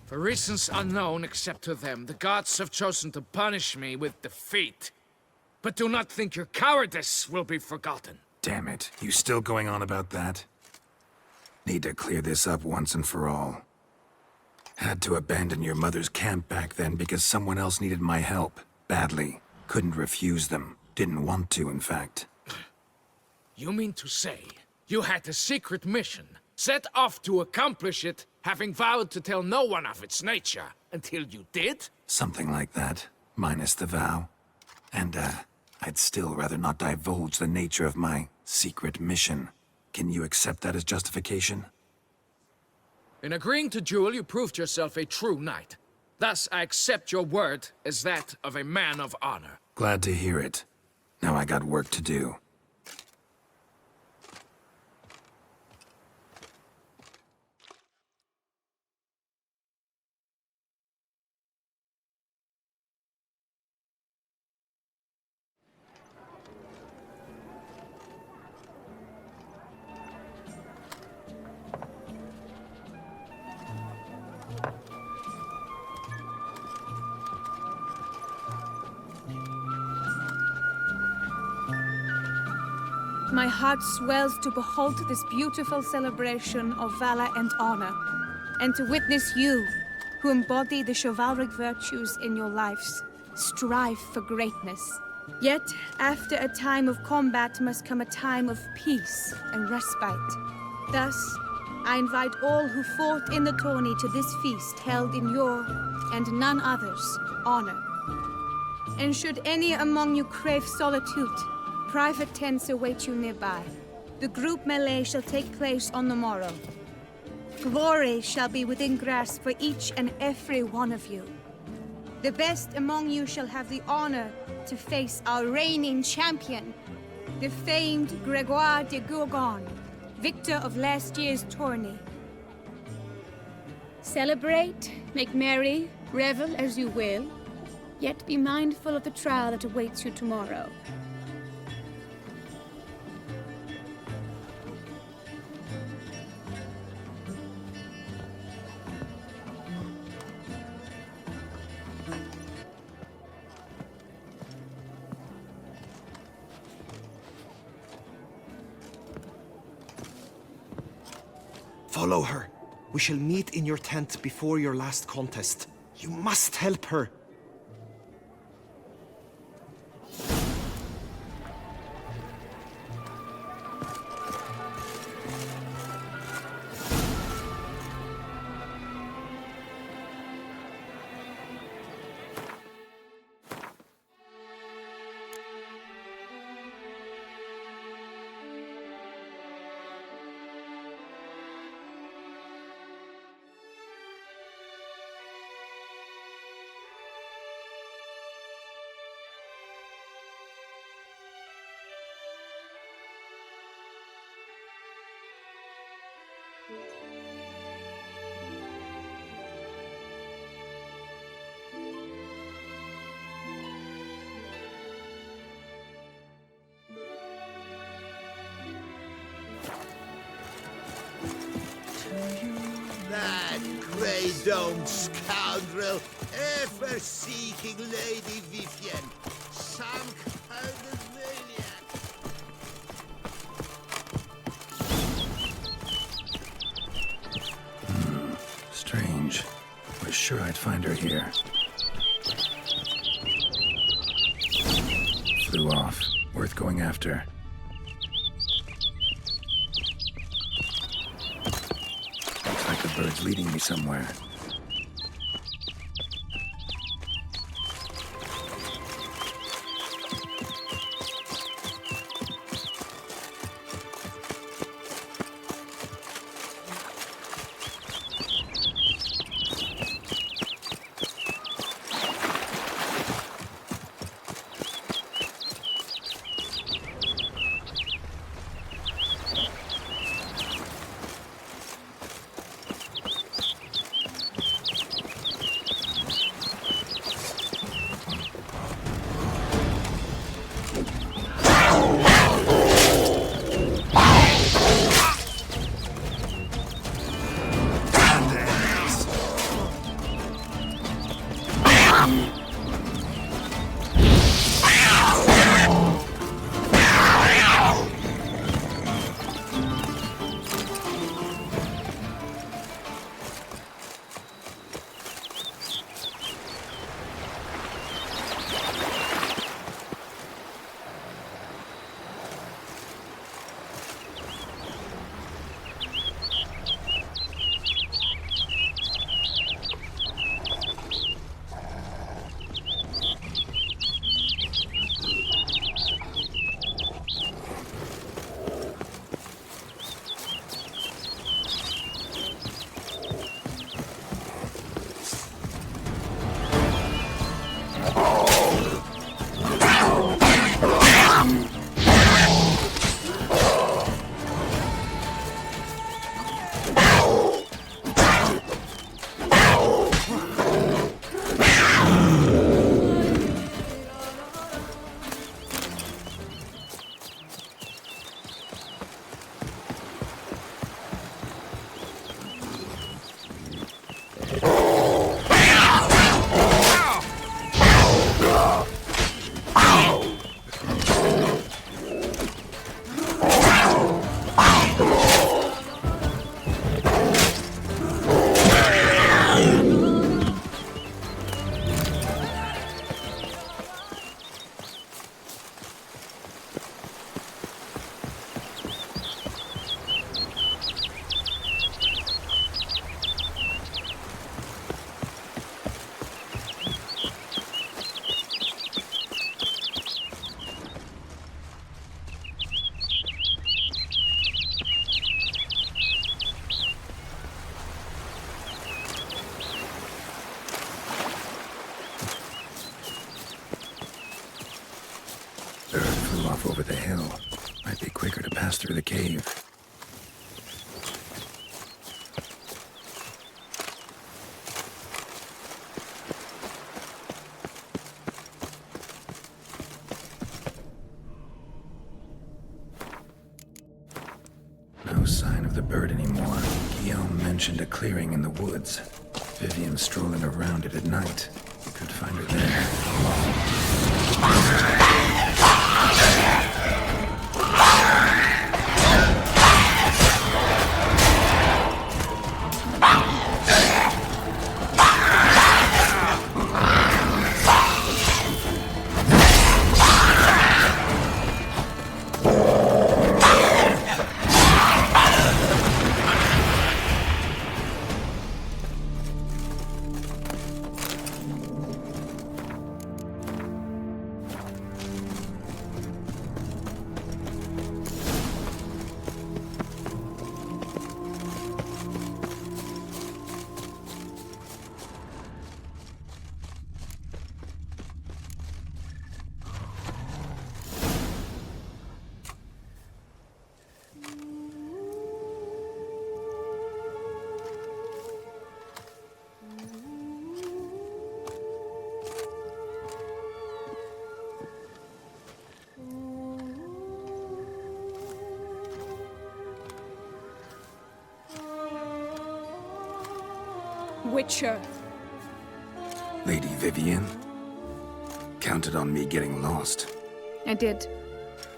For reasons unknown except to them, the gods have chosen to punish me with defeat. But do not think your cowardice will be forgotten. Damn it, you still going on about that? Need to clear this up once and for all. Had to abandon your mother's camp back then because someone else needed my help. Badly. Couldn't refuse them. Didn't want to, in fact. You mean to say you had a secret mission, set off to accomplish it, having vowed to tell no one of its nature, until you did? Something like that, minus the vow. And, I'd still rather not divulge the nature of my secret mission. Can you accept that as justification? In agreeing to duel, you proved yourself a true knight. Thus, I accept your word as that of a man of honor. Glad to hear it. Now I got work to do. My heart swells to behold this beautiful celebration of valor and honor, and to witness you, who embody the chivalric virtues in your lives, strive for greatness. Yet, after a time of combat must come a time of peace and respite. Thus, I invite all who fought in the tourney to this feast held in your, and none other's, honor. And should any among you crave solitude, private tents await you nearby. The group melee shall take place on the morrow. Glory shall be within grasp for each and every one of you. The best among you shall have the honor to face our reigning champion, the famed Gregoire de Gourgon, victor of last year's tourney. Celebrate, make merry, revel as you will, yet be mindful of the trial that awaits you tomorrow. Follow her. We shall meet in your tent before your last contest. You must help her. That grey-domed scoundrel, ever seeking Lady Vivienne, sunk her maniac. Strange. Was sure I'd find her here. Flew off. Worth going after. Looks like the bird's leading me somewhere. Over the hill. Might be quicker to pass through the cave. No sign of the bird anymore. Guillaume mentioned a clearing in the woods. Vivienne strolling around it at night. Could find her there. Witcher. Lady Vivian? Counted on me getting lost. I did.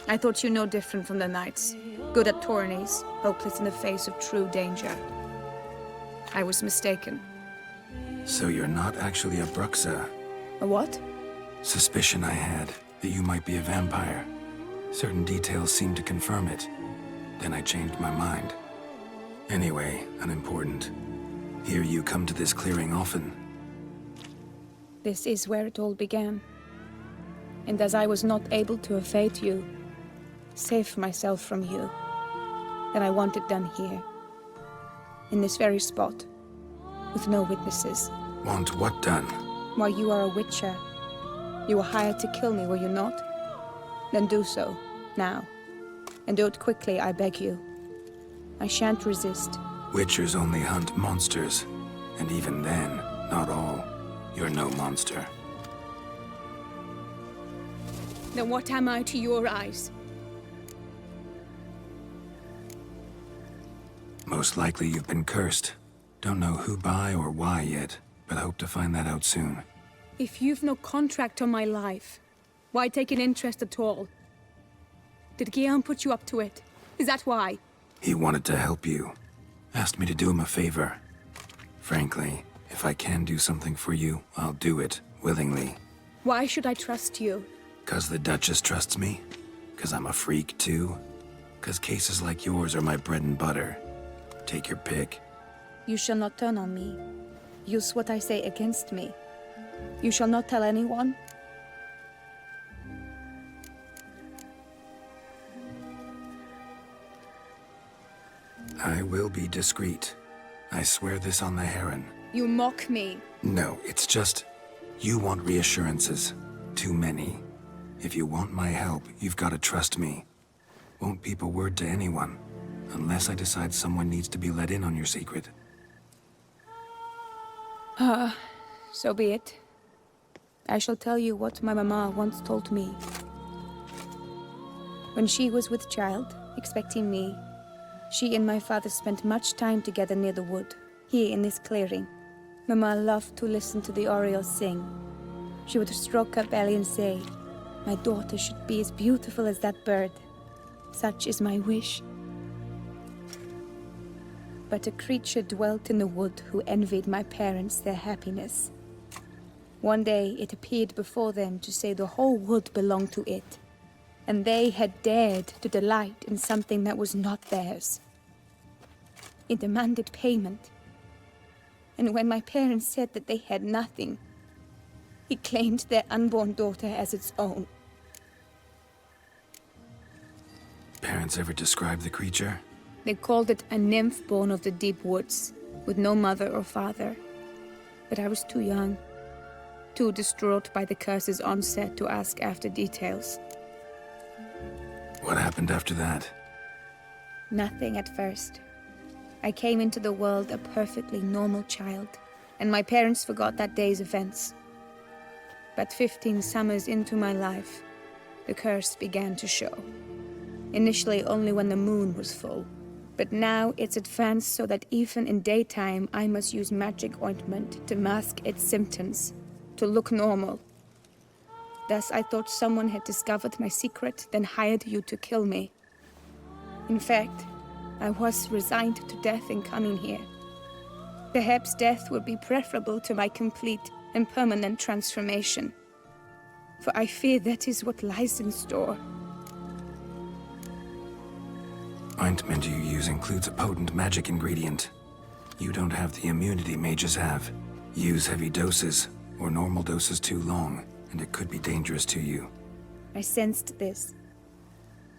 I thought you no different from the knights. Good at tourneys, hopeless in the face of true danger. I was mistaken. So you're not actually a Bruxa? A what? Suspicion I had, that you might be a vampire. Certain details seemed to confirm it. Then I changed my mind. Anyway, unimportant. Here you come to this clearing often. This is where it all began. And as I was not able to evade you, save myself from you, then I want it done here. In this very spot. With no witnesses. Want what done? Why, you are a witcher. You were hired to kill me, were you not? Then do so, now. And do it quickly, I beg you. I shan't resist. Witchers only hunt monsters. And even then, not all. You're no monster. Then what am I to your eyes? Most likely you've been cursed. Don't know who by or why yet, but hope to find that out soon. If you've no contract on my life, why take an interest at all? Did Guillaume put you up to it? Is that why? He wanted to help you. Asked me to do him a favor. Frankly, if I can do something for you, I'll do it, willingly. Why should I trust you? 'Cause the Duchess trusts me? 'Cause I'm a freak, too? 'Cause cases like yours are my bread and butter. Take your pick. You shall not turn on me. Use what I say against me. You shall not tell anyone? I will be discreet. I swear this on the Heron. You mock me. No, it's just... You want reassurances. Too many. If you want my help, you've got to trust me. Won't peep a word to anyone. Unless I decide someone needs to be let in on your secret. So be it. I shall tell you what my mama once told me. When she was with child, expecting me, she and my father spent much time together near the wood, here in this clearing. Mama loved to listen to the orioles sing. She would stroke her belly and say, "My daughter should be as beautiful as that bird. Such is my wish." But a creature dwelt in the wood who envied my parents their happiness. One day it appeared before them to say the whole wood belonged to it, and they had dared to delight in something that was not theirs. It demanded payment, and when my parents said that they had nothing, it claimed their unborn daughter as its own. Parents ever describe the creature? They called it a nymph born of the deep woods, with no mother or father. But I was too young, too distraught by the curse's onset to ask after details. What happened after that? Nothing at first. I came into the world a perfectly normal child, and my parents forgot that day's events. But 15 summers into my life, the curse began to show. Initially only when the moon was full. But now it's advanced so that even in daytime I must use magic ointment to mask its symptoms, to look normal. Thus I thought someone had discovered my secret, then hired you to kill me. In fact, I was resigned to death in coming here. Perhaps death would be preferable to my complete and permanent transformation. For I fear that is what lies in store. Ointment you use includes a potent magic ingredient. You don't have the immunity mages have. Use heavy doses, or normal doses too long, and it could be dangerous to you. I sensed this.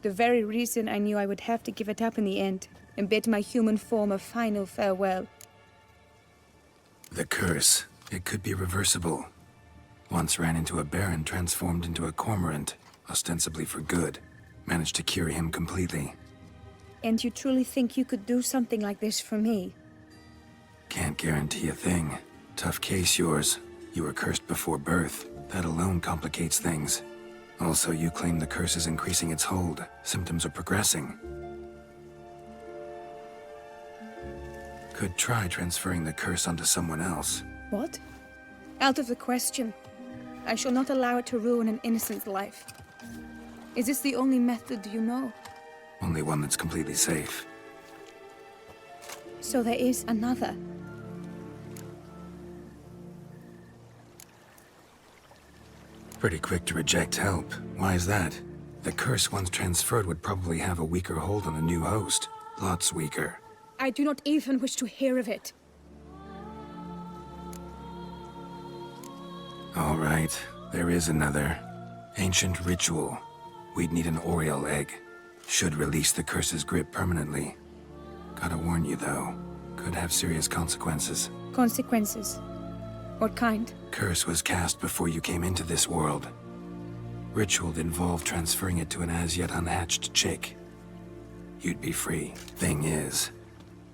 The very reason I knew I would have to give it up in the end, and bid my human form a final farewell. The curse, it could be reversible. Once ran into a baron transformed into a cormorant, ostensibly for good. Managed to cure him completely. And you truly think you could do something like this for me? Can't guarantee a thing. Tough case, yours. You were cursed before birth. That alone complicates things. Also, you claim the curse is increasing its hold. Symptoms are progressing. Could try transferring the curse onto someone else. What? Out of the question. I shall not allow it to ruin an innocent's life. Is this the only method you know? Only one that's completely safe. So there is another. Pretty quick to reject help. Why is that? The curse once transferred would probably have a weaker hold on the new host. Lots weaker. I do not even wish to hear of it. All right, there is another. Ancient ritual. We'd need an Oriole egg. Should release the curse's grip permanently. Gotta warn you though, could have serious consequences. Consequences? What kind? Curse was cast before you came into this world. Ritual involved transferring it to an as-yet unhatched chick. You'd be free. Thing is,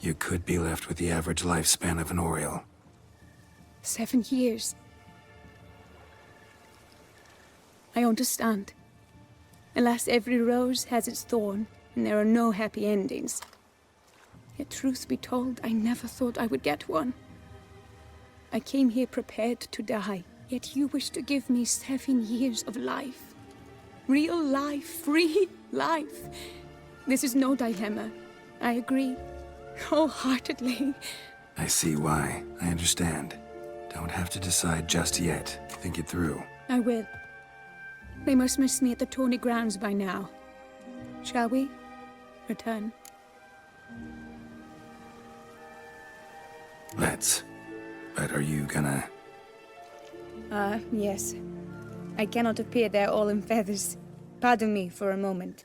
you could be left with the average lifespan of an Oriole. 7 years. I understand. Alas, every rose has its thorn, and there are no happy endings. Yet truth be told, I never thought I would get one. I came here prepared to die, yet you wish to give me 7 years of life. Real life, free life. This is no dilemma. I agree. Wholeheartedly. I see why. I understand. Don't have to decide just yet. Think it through. I will. They must miss me at the tourney grounds by now. Shall we? Return. Let's. But are you gonna... Yes. I cannot appear there all in feathers. Pardon me for a moment.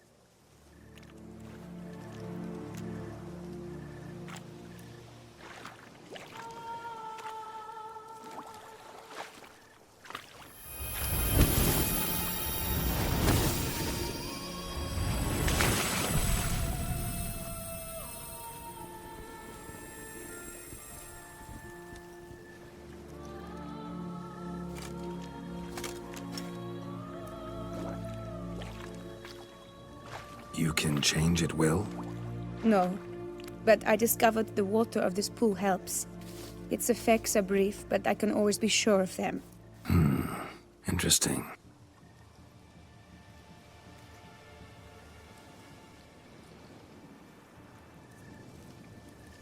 You can change at will? No, but I discovered the water of this pool helps. Its effects are brief, but I can always be sure of them. Interesting.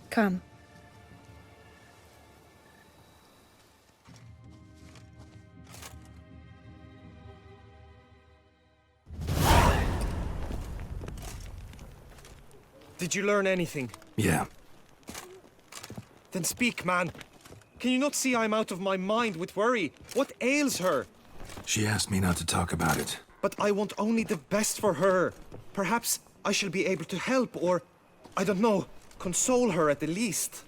Come. Did you learn anything? Yeah. Then speak, man. Can you not see I'm out of my mind with worry? What ails her? She asked me not to talk about it. But I want only the best for her. Perhaps I shall be able to help or, I don't know, console her at the least.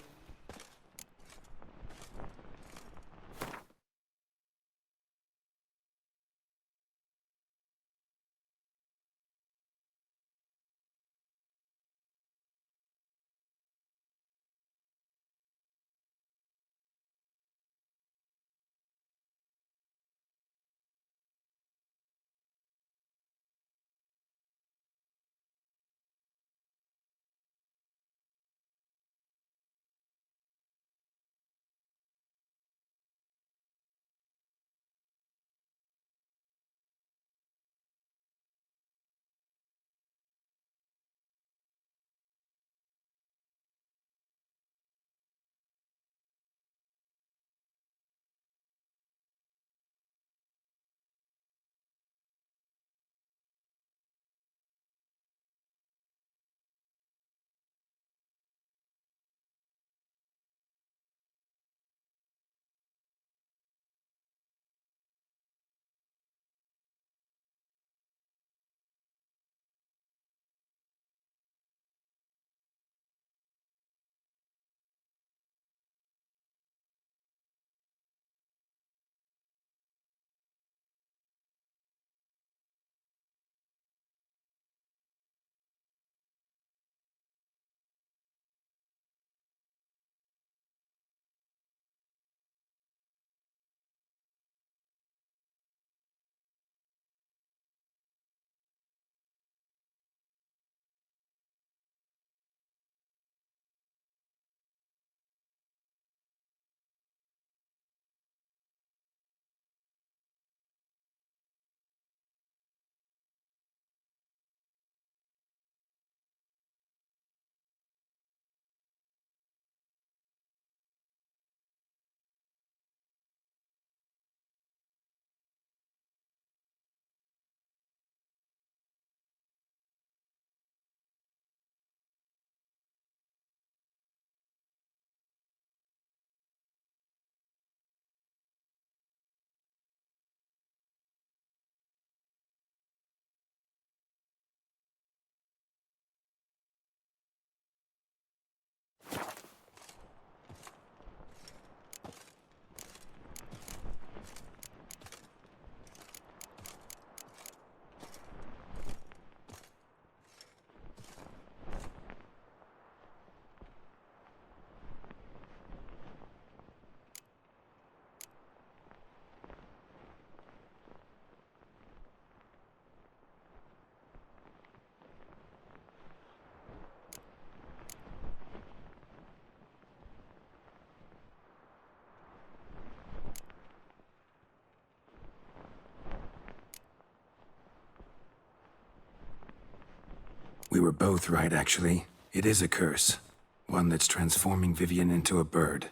We were both right, actually. It is a curse. One that's transforming Vivian into a bird.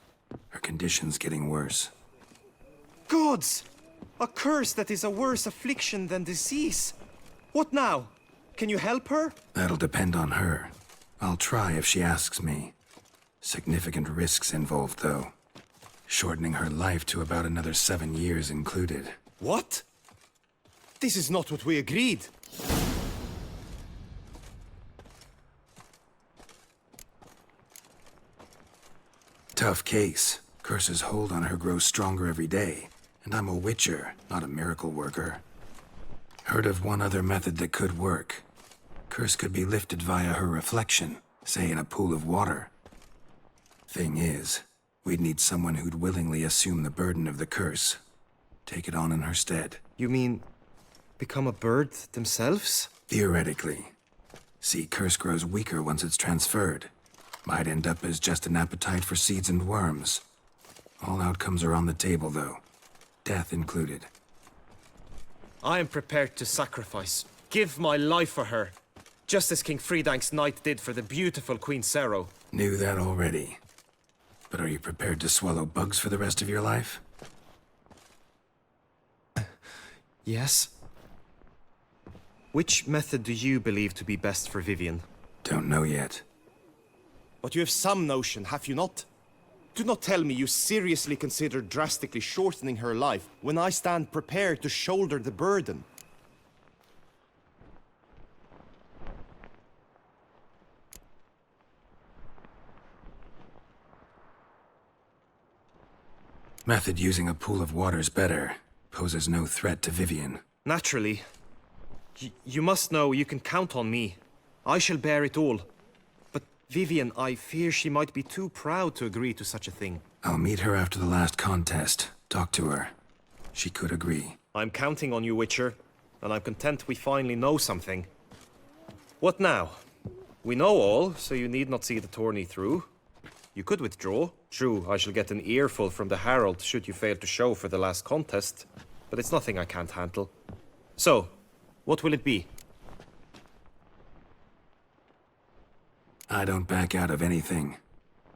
Her condition's getting worse. Gods! A curse that is a worse affliction than disease. What now? Can you help her? That'll depend on her. I'll try if she asks me. Significant risks involved, though. Shortening her life to about another 7 years included. What? This is not what we agreed. Tough case. Curse's hold on her grows stronger every day. And I'm a witcher, not a miracle worker. Heard of one other method that could work. Curse could be lifted via her reflection, say in a pool of water. Thing is, we'd need someone who'd willingly assume the burden of the curse. Take it on in her stead. You mean become a bird themselves? Theoretically. See, curse grows weaker once it's transferred. Might end up as just an appetite for seeds and worms. All outcomes are on the table, though. Death included. I am prepared to sacrifice. Give my life for her. Just as King Fridank's knight did for the beautiful Queen Sero. Knew that already. But are you prepared to swallow bugs for the rest of your life? Yes. Which method do you believe to be best for Vivian? Don't know yet. But you have some notion, have you not? Do not tell me you seriously consider drastically shortening her life when I stand prepared to shoulder the burden. Method using a pool of water's better. Poses no threat to Vivian. Naturally. You must know you can count on me. I shall bear it all. But Vivian, I fear she might be too proud to agree to such a thing. I'll meet her after the last contest. Talk to her. She could agree. I'm counting on you, Witcher. And I'm content we finally know something. What now? We know all, so you need not see the tourney through. You could withdraw. True, I shall get an earful from the Herald should you fail to show for the last contest. But it's nothing I can't handle. So, what will it be? I don't back out of anything.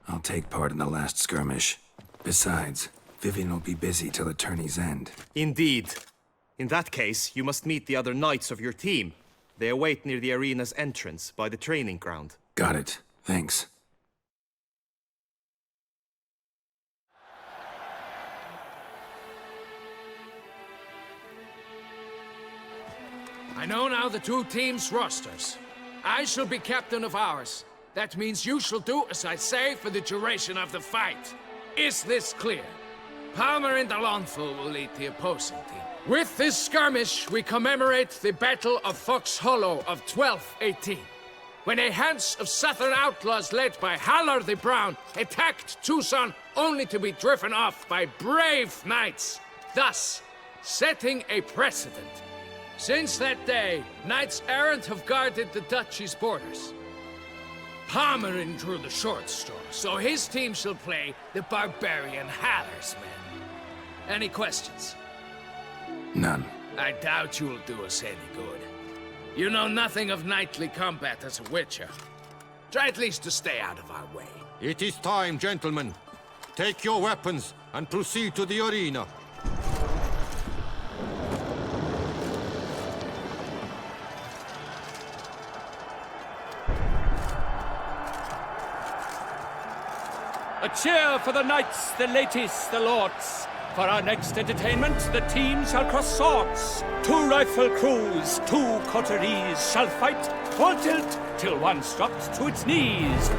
I'll take part in the last skirmish. Besides, Vivian will be busy till the tourney's end. Indeed. In that case, you must meet the other knights of your team. They await near the arena's entrance, by the training ground. Got it. Thanks. I know now the two teams' rosters. I shall be captain of ours. That means you shall do as I say for the duration of the fight. Is this clear? Palmer and Alonso will lead the opposing team. With this skirmish, we commemorate the Battle of Fox Hollow of 1218, when a Hans of Southern outlaws led by Halar the Brown attacked Tucson only to be driven off by brave knights, thus setting a precedent. Since that day, knights errant have guarded the duchy's borders. Palmerin drew the short straw, so his team shall play the barbarian Halar's men. Any questions? None. I doubt you'll do us any good. You know nothing of knightly combat as a witcher. Try at least to stay out of our way. It is time, gentlemen. Take your weapons and proceed to the arena. A cheer for the knights, the ladies, the lords. For our next entertainment, the teams shall cross swords. 2 rifle crews, 2 coteries shall fight full tilt till one's dropped to its knees.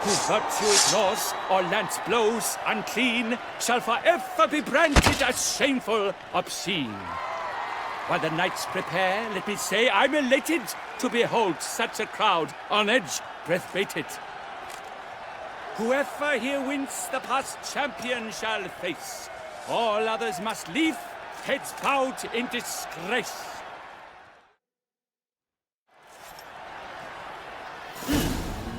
Who virtue ignores or lance blows unclean shall forever be branded as shameful, obscene. While the knights prepare, let me say I'm elated to behold such a crowd on edge, breath baited. Whoever here wins the past champion shall face. All others must leave, heads bowed in disgrace.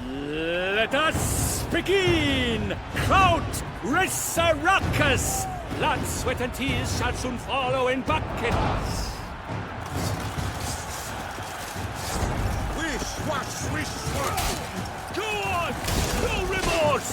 Let us begin! Crowd, race a ruckus! Blood, sweat, and tears shall soon follow in buckets. Swash, swish, swash! Go on! No remorse!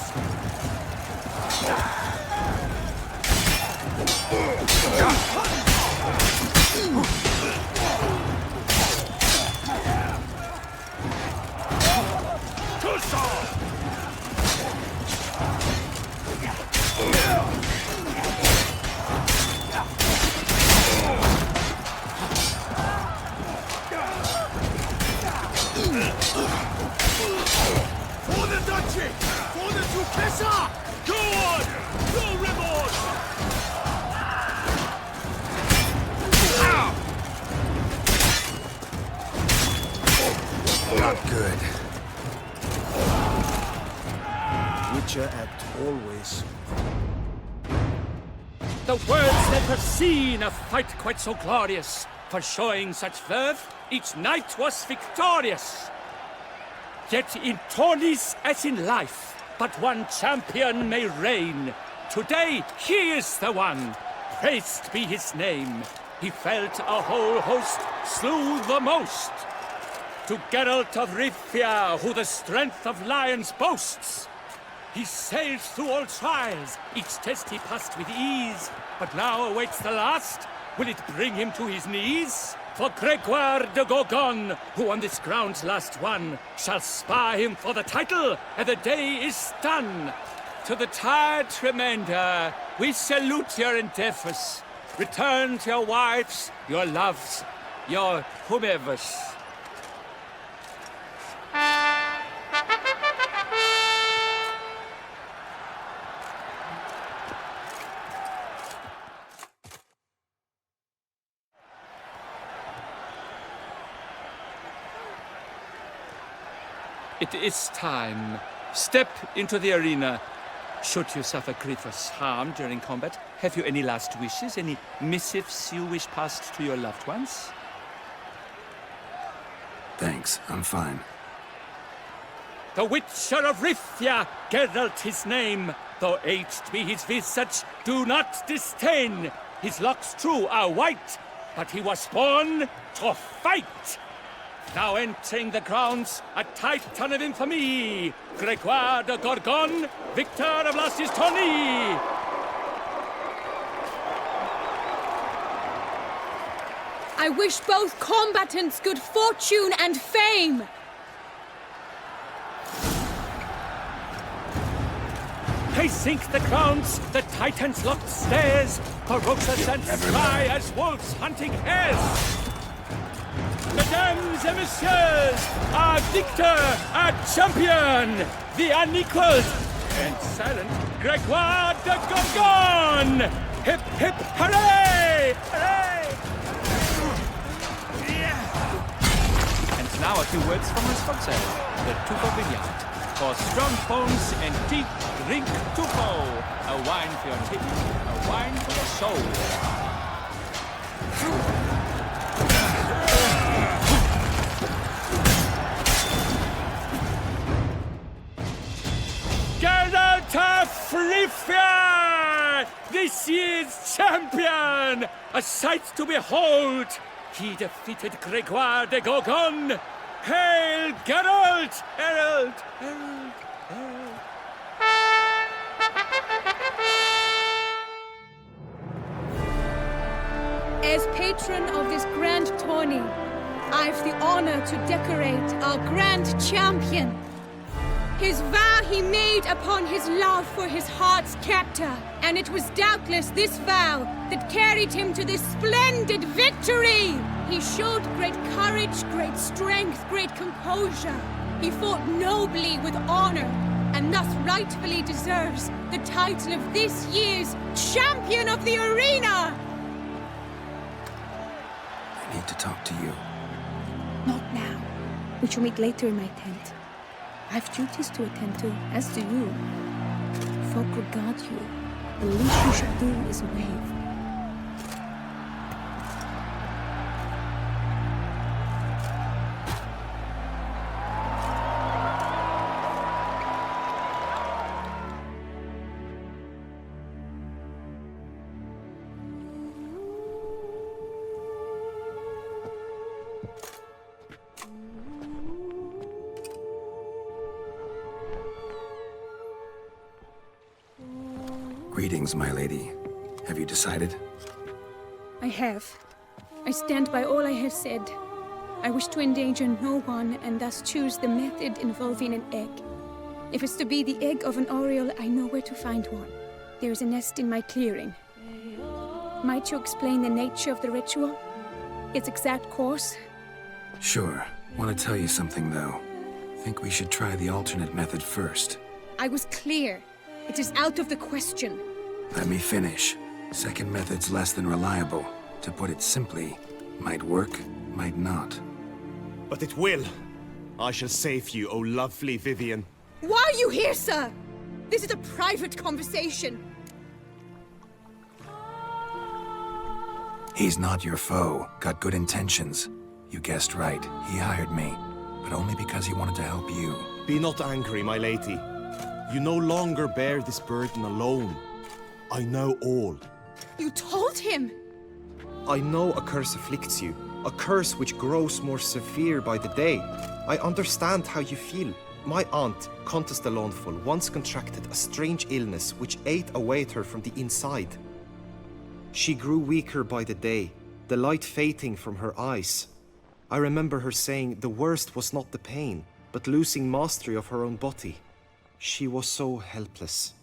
For the duchy! For the Duchessa! Go on! No remorse! Not good. Witcher act always. The world's never seen a fight quite so glorious. For showing such verve, each knight was victorious. Yet in tourneys as in life, but one champion may reign. Today, he is the one. Praised be his name. He felt a whole host, slew the most. To Geralt of Rivia, who the strength of lions boasts. He sailed through all trials, each test he passed with ease. But now awaits the last. Will it bring him to his knees? For Gregoire de Gorgon, who on this ground's last won, shall spar him for the title, and the day is done. To the tired remainder, we salute your endeavors. Return to your wives, your loves, your whomevers. It is time. Step into the arena. Should you suffer grievous harm during combat, have you any last wishes? Any missives you wish passed to your loved ones? Thanks, I'm fine. The Witcher of Rivia, Geralt his name. Though aged be his visage, do not disdain. His locks true are white, but he was born to fight. Now entering the grounds, a titan of infamy, Gregoire de Gorgon, victor of Lastis Tourney. I wish both combatants good fortune and fame. They sink the grounds, the titans locked stairs, ferocious and spry as wolves hunting hares. Mesdames et messieurs, our victor, our champion, the unequaled and silent Gregoire de Gorgon! Hip, hip, hooray! Hooray! And now a few words from our sponsor, the Tufo Vineyard. For strong bones and teeth, drink Tufo. A wine for your teeth, a wine for your soul. Geralt of Rivia! This year's champion! A sight to behold! He defeated Gregoire de Gorgon! Hail Geralt! Herald! Herald! Herald! As patron of this grand tourney, I've the honor to decorate our grand champion. His vow he made upon his love for his heart's captor, and it was doubtless this vow that carried him to this splendid victory. He showed great courage, great strength, great composure. He fought nobly with honor, and thus rightfully deserves the title of this year's Champion of the Arena! I need to talk to you. Not now. We shall meet later in my tent. I've duties to attend to, as do you. Folk regard you. The least you should do is wave. Greetings, my lady. Have you decided? I have. I stand by all I have said. I wish to endanger no one and thus choose the method involving an egg. If it's to be the egg of an oriole, I know where to find one. There is a nest in my clearing. Might you explain the nature of the ritual? Its exact course? Sure. Want to tell you something, though. Think we should try the alternate method first. I was clear. It is out of the question. Let me finish. Second method's less than reliable. To put it simply, might work, might not. But it will. I shall save you, O lovely Vivian. Why are you here, sir? This is a private conversation. He's not your foe. Got good intentions. You guessed right. He hired me. But only because he wanted to help you. Be not angry, my lady. You no longer bear this burden alone. I know all. You told him? I know a curse afflicts you. A curse which grows more severe by the day. I understand how you feel. My aunt, Countess de Lawnful, once contracted a strange illness which ate away at her from the inside. She grew weaker by the day, the light fading from her eyes. I remember her saying the worst was not the pain, but losing mastery of her own body. She was so helpless.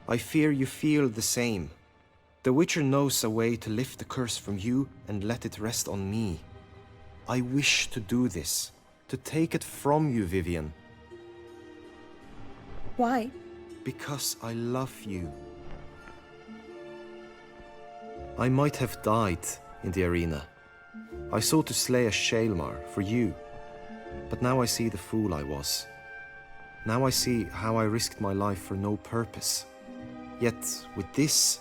I fear you feel the same. The Witcher knows a way to lift the curse from you and let it rest on me. I wish to do this, to take it from you, Vivian. Why? Because I love you. I might have died in the arena. I sought to slay a Shaelmar for you, but now I see the fool I was. Now I see how I risked my life for no purpose. Yet, with this,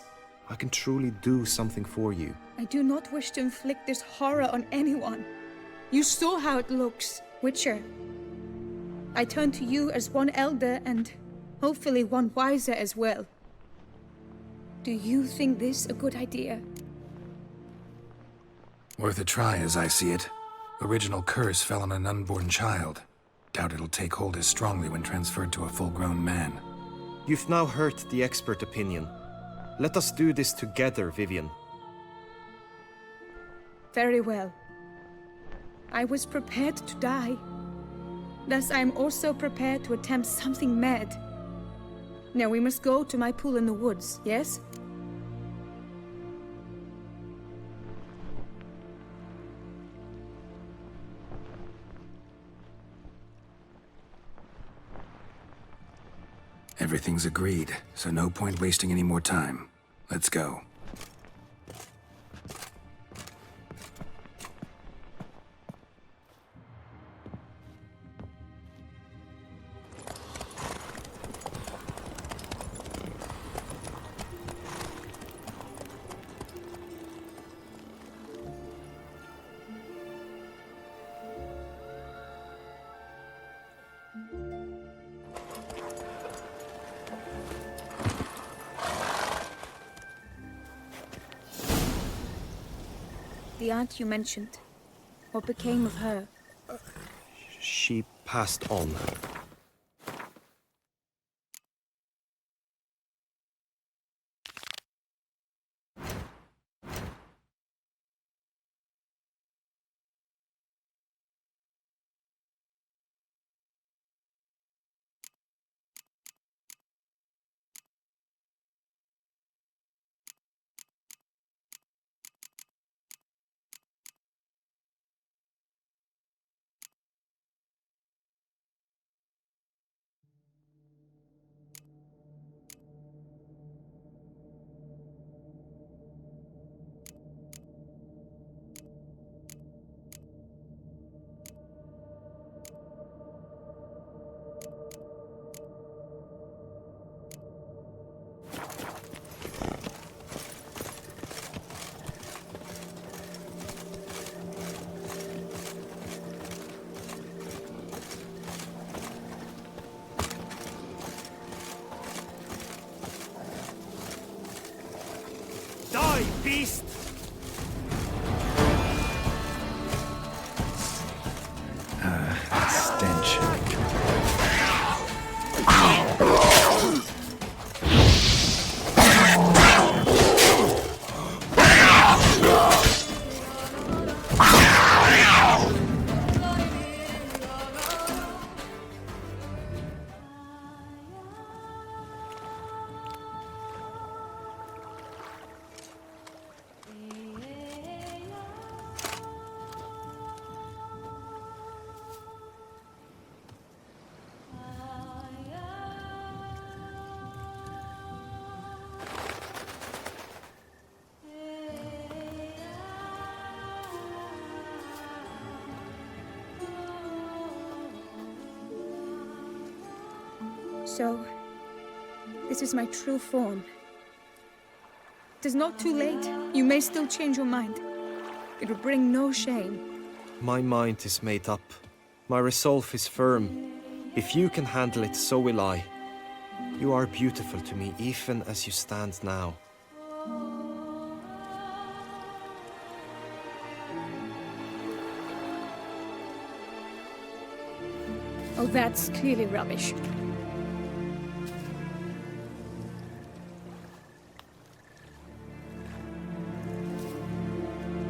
I can truly do something for you. I do not wish to inflict this horror on anyone. You saw how it looks, Witcher. I turn to you as one elder and hopefully one wiser as well. Do you think this a good idea? Worth a try, as I see it. Original curse fell on an unborn child. Doubt it'll take hold as strongly when transferred to a full-grown man. You've now heard the expert opinion. Let us do this together, Vivian. Very well. I was prepared to die. Thus I am also prepared to attempt something mad. Now we must go to my pool in the woods, yes? Everything's agreed, so no point wasting any more time. Let's go. The aunt you mentioned. What became of her? She passed on. Die, beast! Stench. So, this is my true form. It is not too late. You may still change your mind. It will bring no shame. My mind is made up. My resolve is firm. If you can handle it, so will I. You are beautiful to me, even as you stand now. Oh, that's clearly rubbish.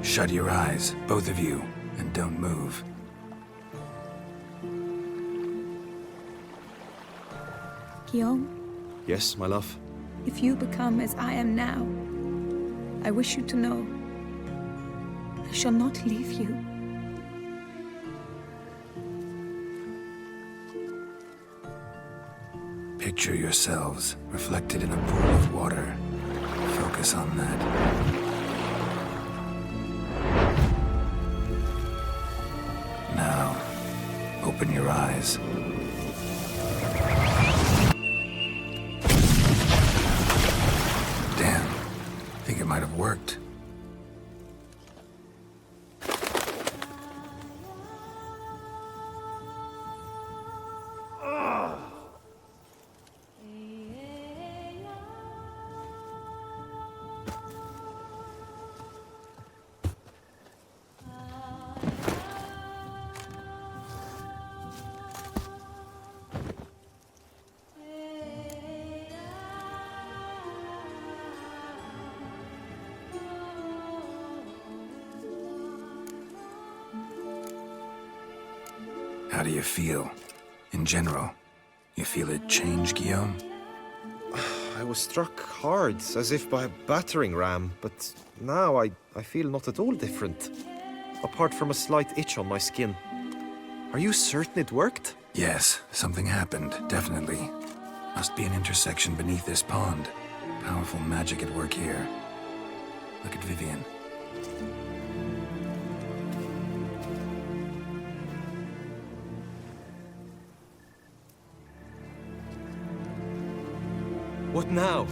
Shut your eyes, both of you, and don't move. Guillaume, Yes, my love? if you become as I am now, I wish you to know I shall not leave you. Picture yourselves reflected in a pool of water. Focus on that. Now, open your eyes. Damn, think it might have worked. How do you feel? In general, you feel it change, Guillaume? I was struck hard, as if by a battering ram, but now I feel not at all different. Apart from a slight itch on my skin. Are you certain it worked? Yes, something happened, definitely. Must be an intersection beneath this pond. Powerful magic at work here. Look at Vivian. What now?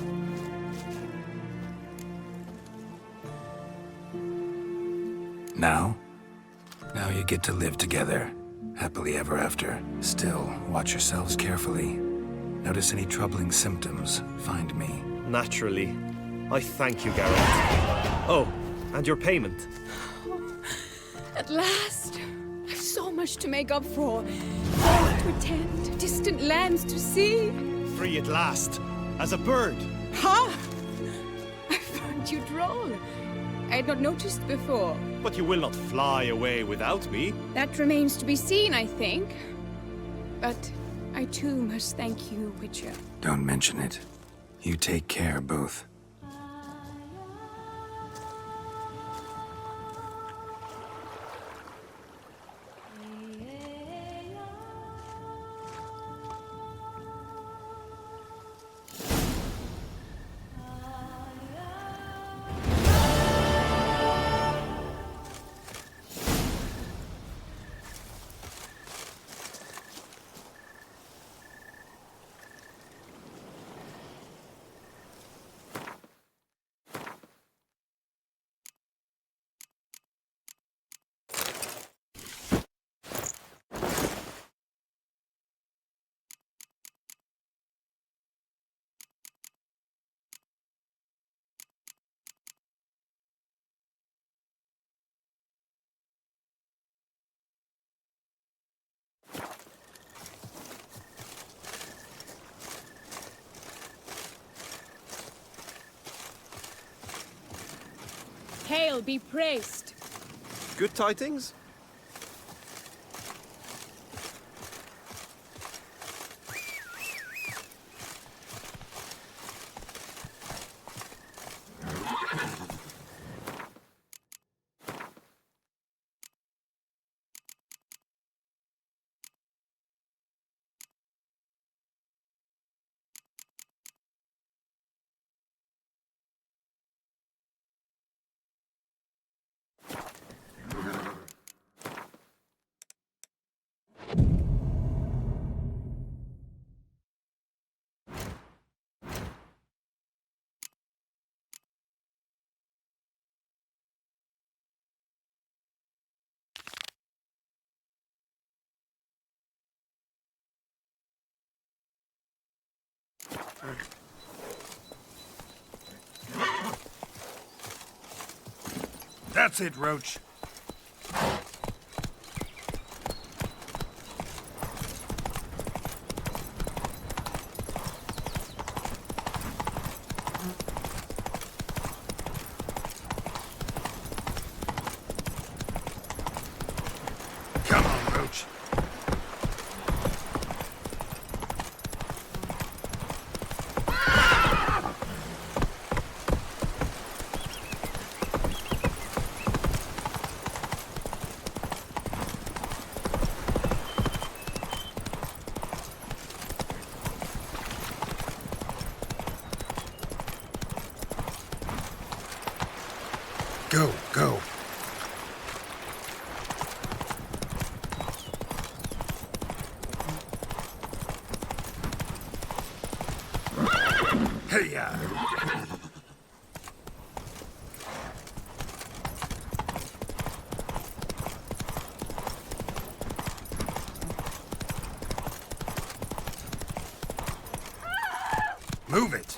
Now? Now you get to live together. Happily ever after. Still, watch yourselves carefully. Notice any troubling symptoms, find me. Naturally. I thank you, Geralt. Oh, and your payment. At last! I've so much to make up for. Earth to attend, distant lands to see. Free at last, as a bird. Ha! I found you droll. I had not noticed before. But you will not fly away without me. That remains to be seen, I think. But I too must thank you, Witcher. Don't mention it. You take care, both. Hail be praised. Good tidings? That's it, Roach. Come on, Roach. Go, go. Hey-ya! Move it!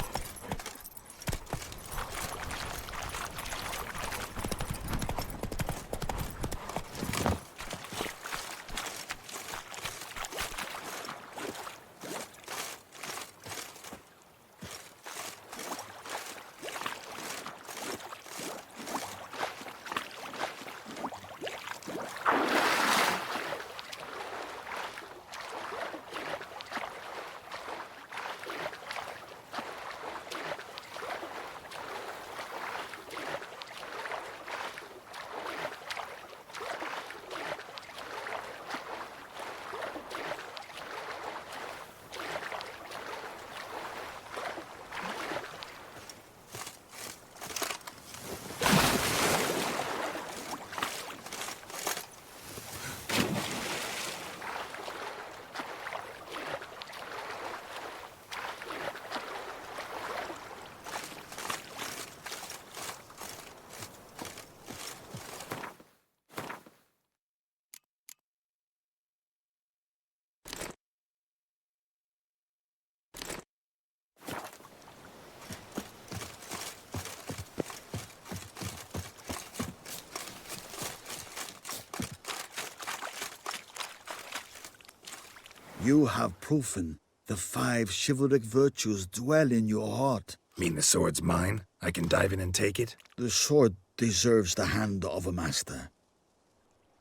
You have proven the 5 chivalric virtues dwell in your heart. Mean the sword's mine? I can dive in and take it? The sword deserves the hand of a master.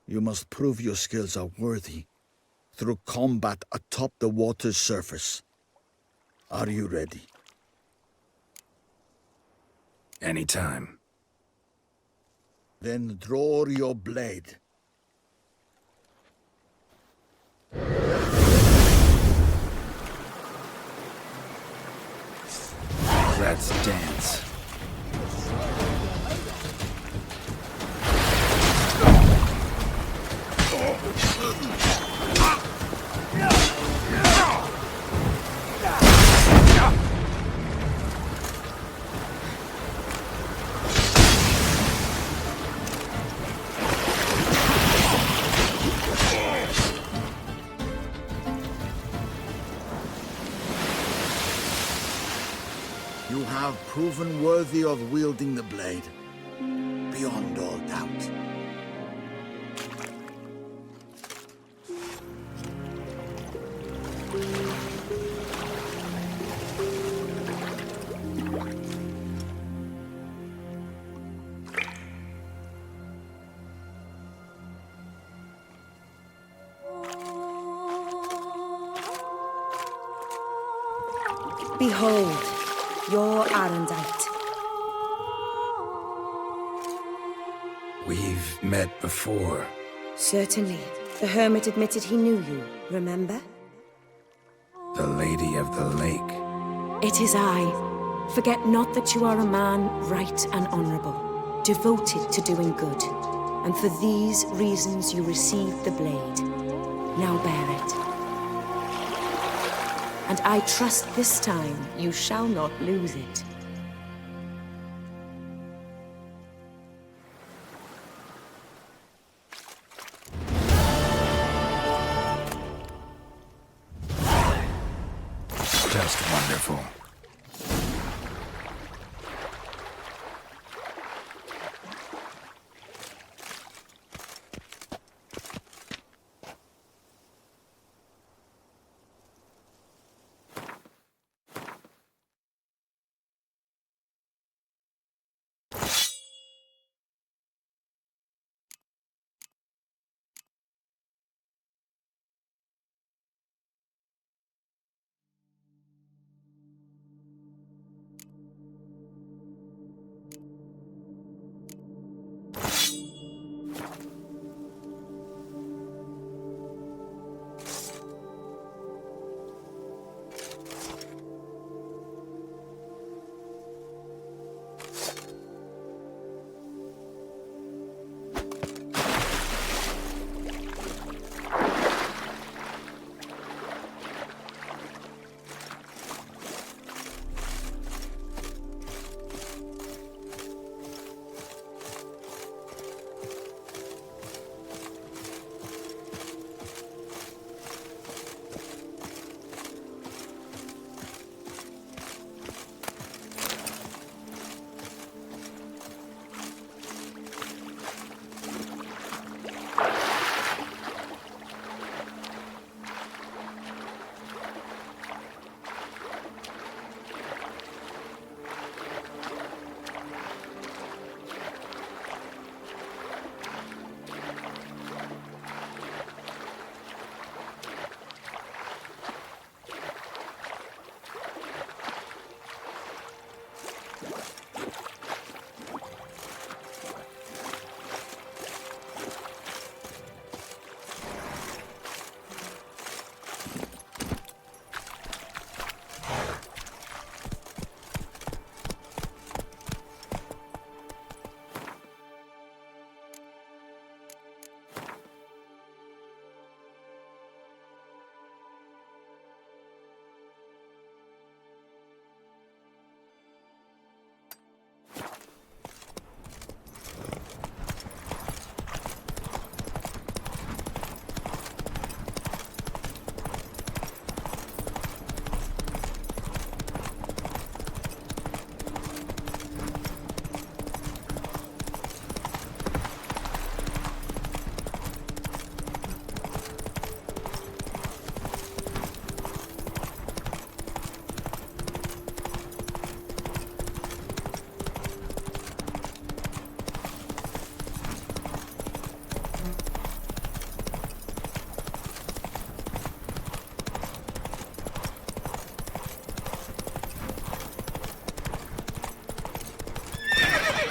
You must prove your skills are worthy through combat atop the water's surface. Are you ready? Anytime. Then draw your blade. Let's dance. You have proven worthy of wielding the blade, beyond all doubt. Behold, your Arendite. We've met before. Certainly. The hermit admitted he knew you, remember? The Lady of the Lake. It is I. Forget not that you are a man right and honorable, devoted to doing good. And for these reasons you received the blade. Now bear it. And I trust this time you shall not lose it. Just wonderful.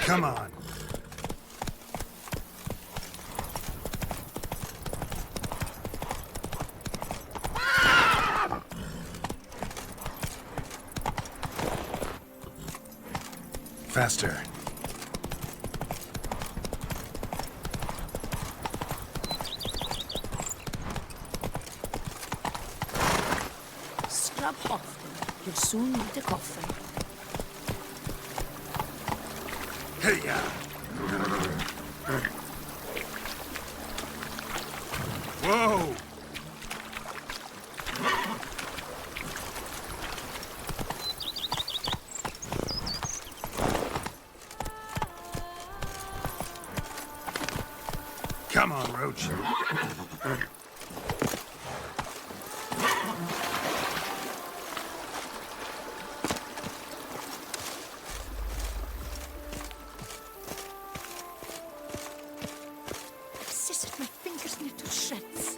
Come on. Faster. Scrub often. You'll soon need a coffin. Hey, yeah. Whoa! Come on, Roach. Scissored my fingers into little shreds.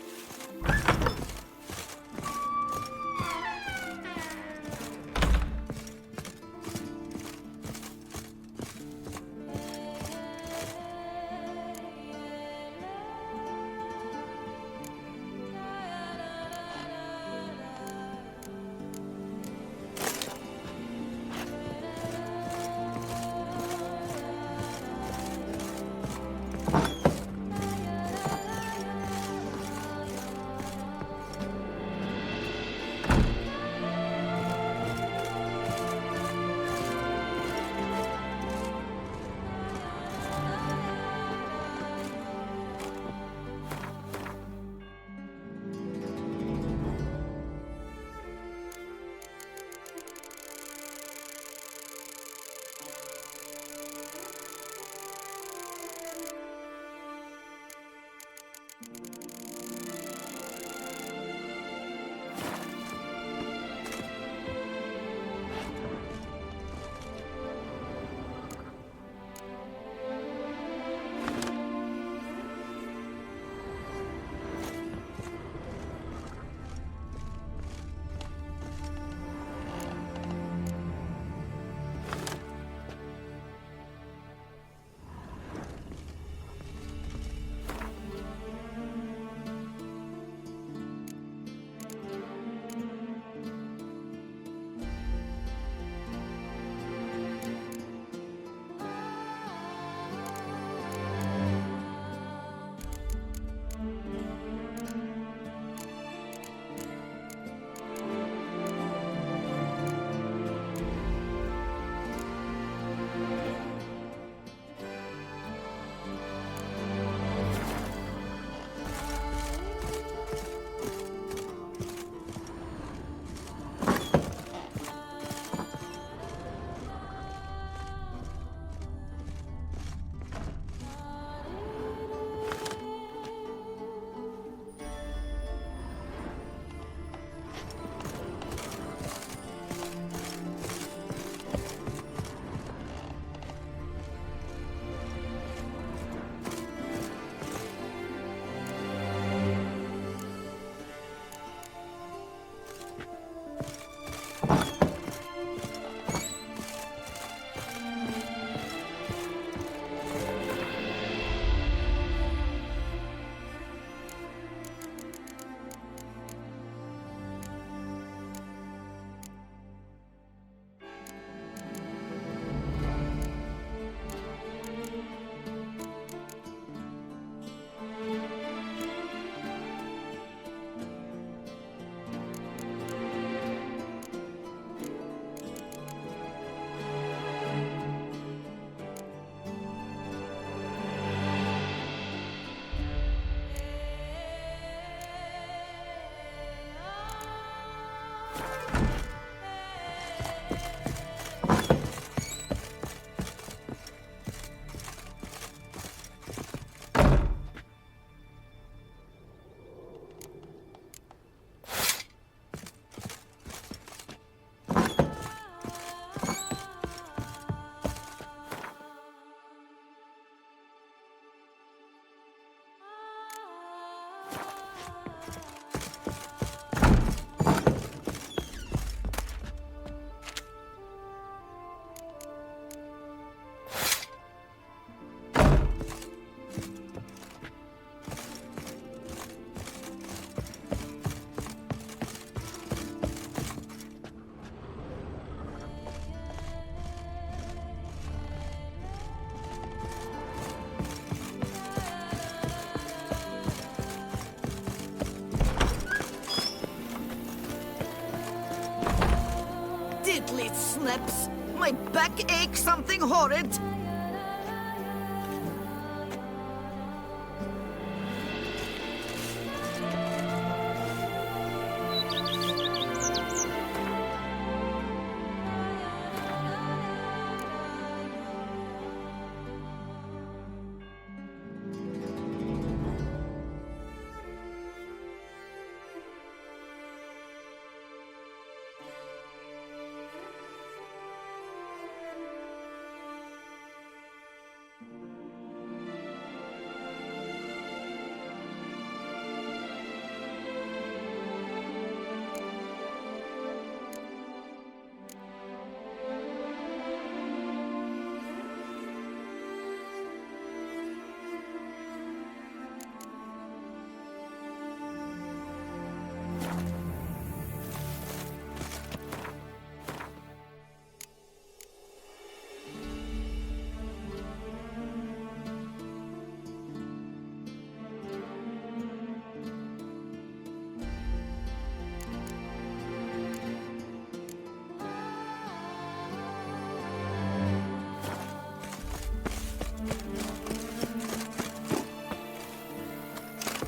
my back ache something horrid?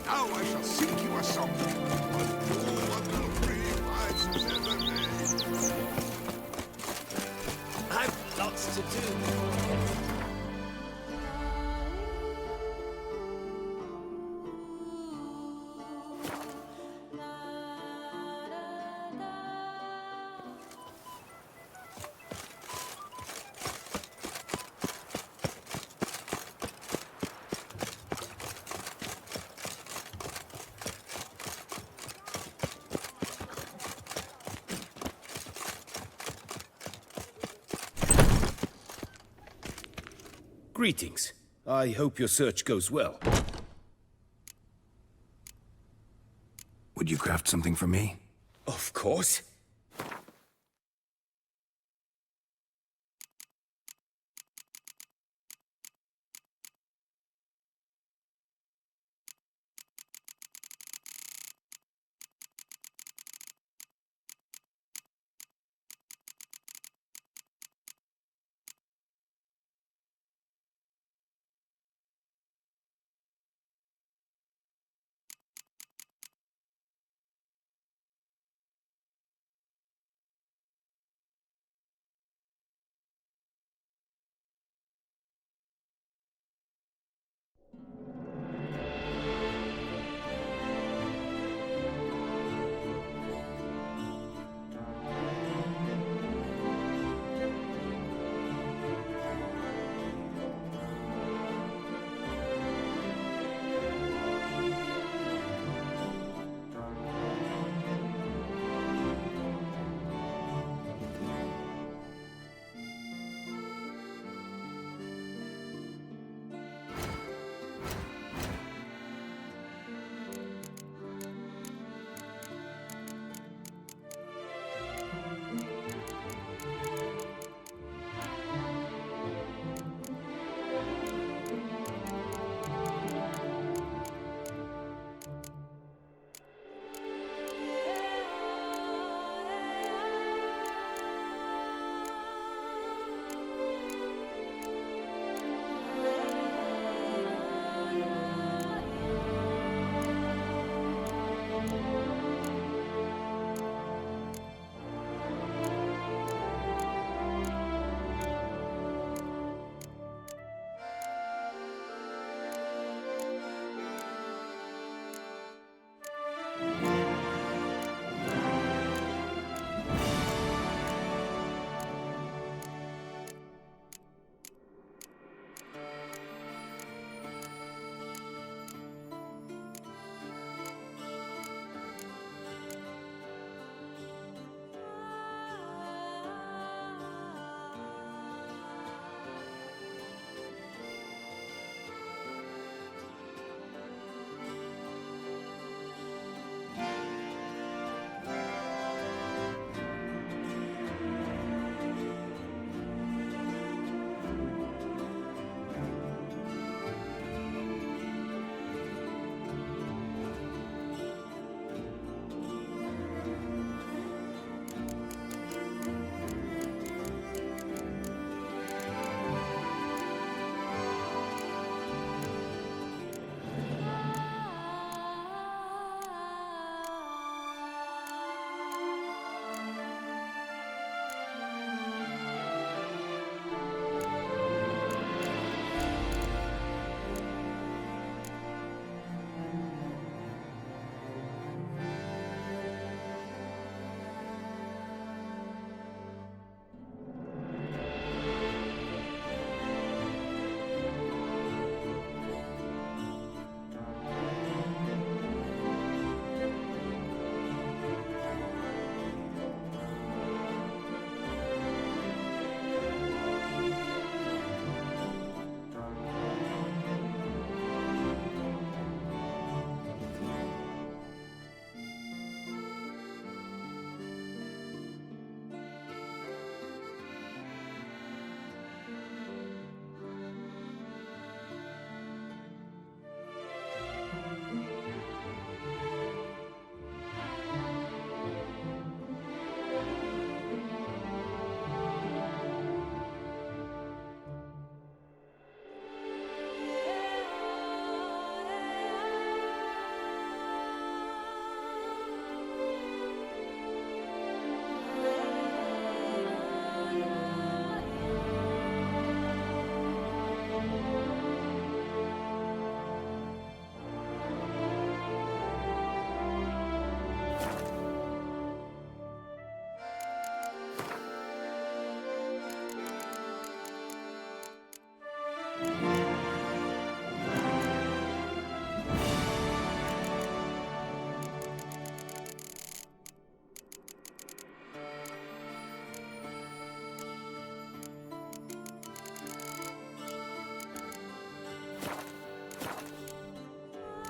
Now I shall sink you a song. But no one will free lives never made. I've lots to do. Greetings. I hope your search goes well. Would you craft something for me? Of course.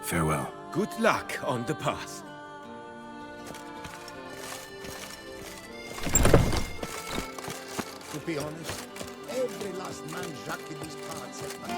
Farewell. Good luck on the path. To be honest, every last man Jacques in these parts has my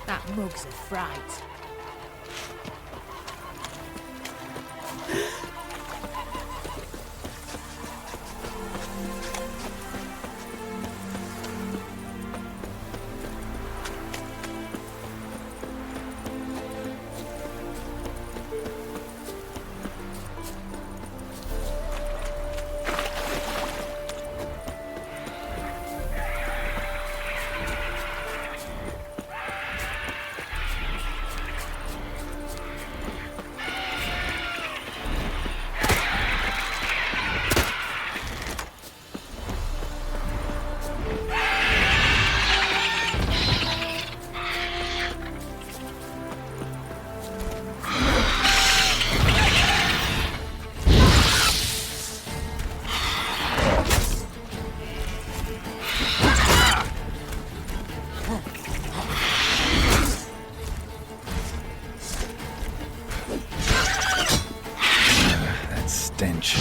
That mug's a fright. Stench.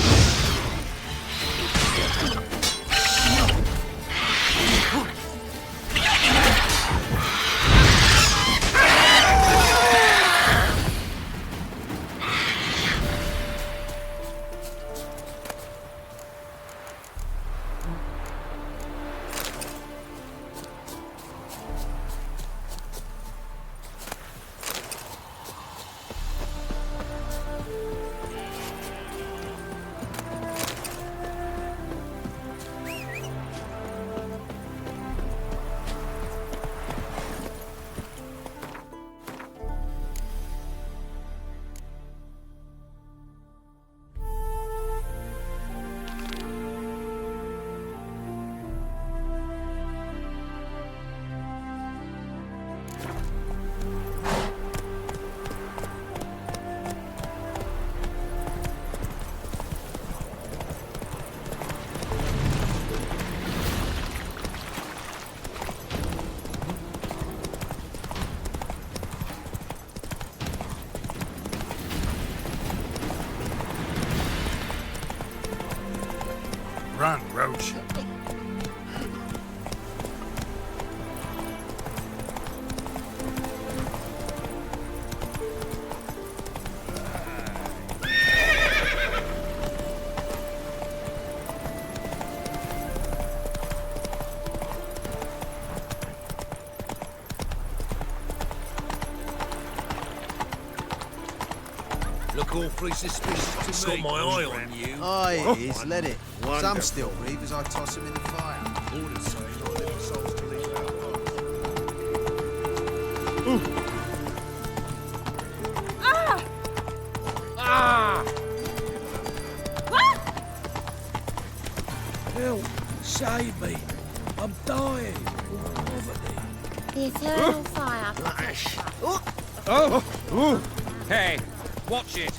Run, Roach. Look awfully suspicious to me. Got my eye on you. Aye, it is. Let it. Some Wonderful. still breathe as I toss him in the fire. Ordered saying not living souls to leave our Ah! Ah! What? Help! Save me! I'm dying! Poverty. The eternal fire protects us. Oh! Hey, watch it.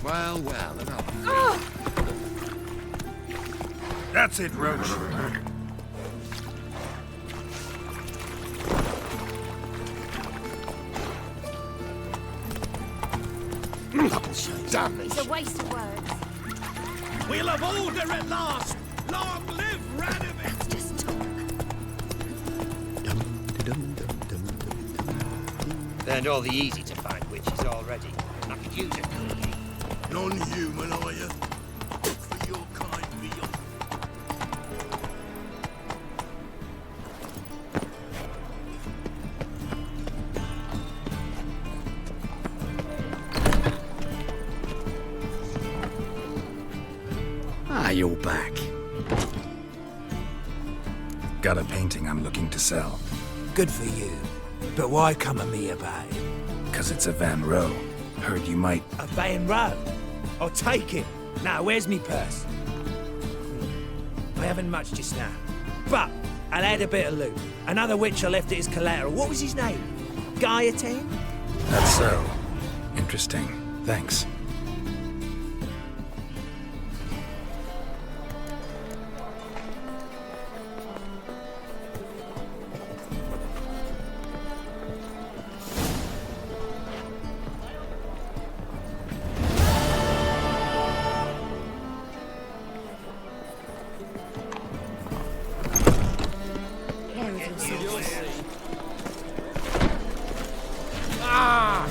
Well, enough. Oh! That's it, Roach. Damn It's a waste of words. We'll have order at last! Long live Radomir! That's just talk. Learned all the easy-to-find witches already. I could use a cookie. Non-human, are you? For your kind, Leon. Ah, you're back. Got a painting I'm looking to sell. Good for you. But why come at me about it? 'Cause it's a Van Row. Heard you might... A Van Row? I'll take it. Now, where's me purse? I haven't much just now. But I'll add a bit of loot. Another witch I left at his collateral. What was his name? Gaiatan? That's so. Interesting. Thanks. Ah!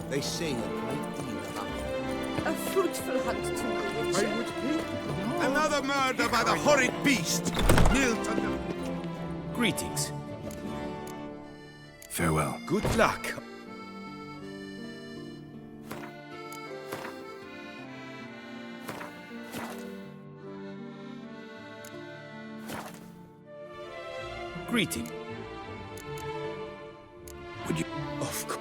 They say a great deal about you. A fruitful hunt to me. Another murder by the horrid beast! Nilton. Greetings. Farewell. Good luck. Greeting. Would you... Of course.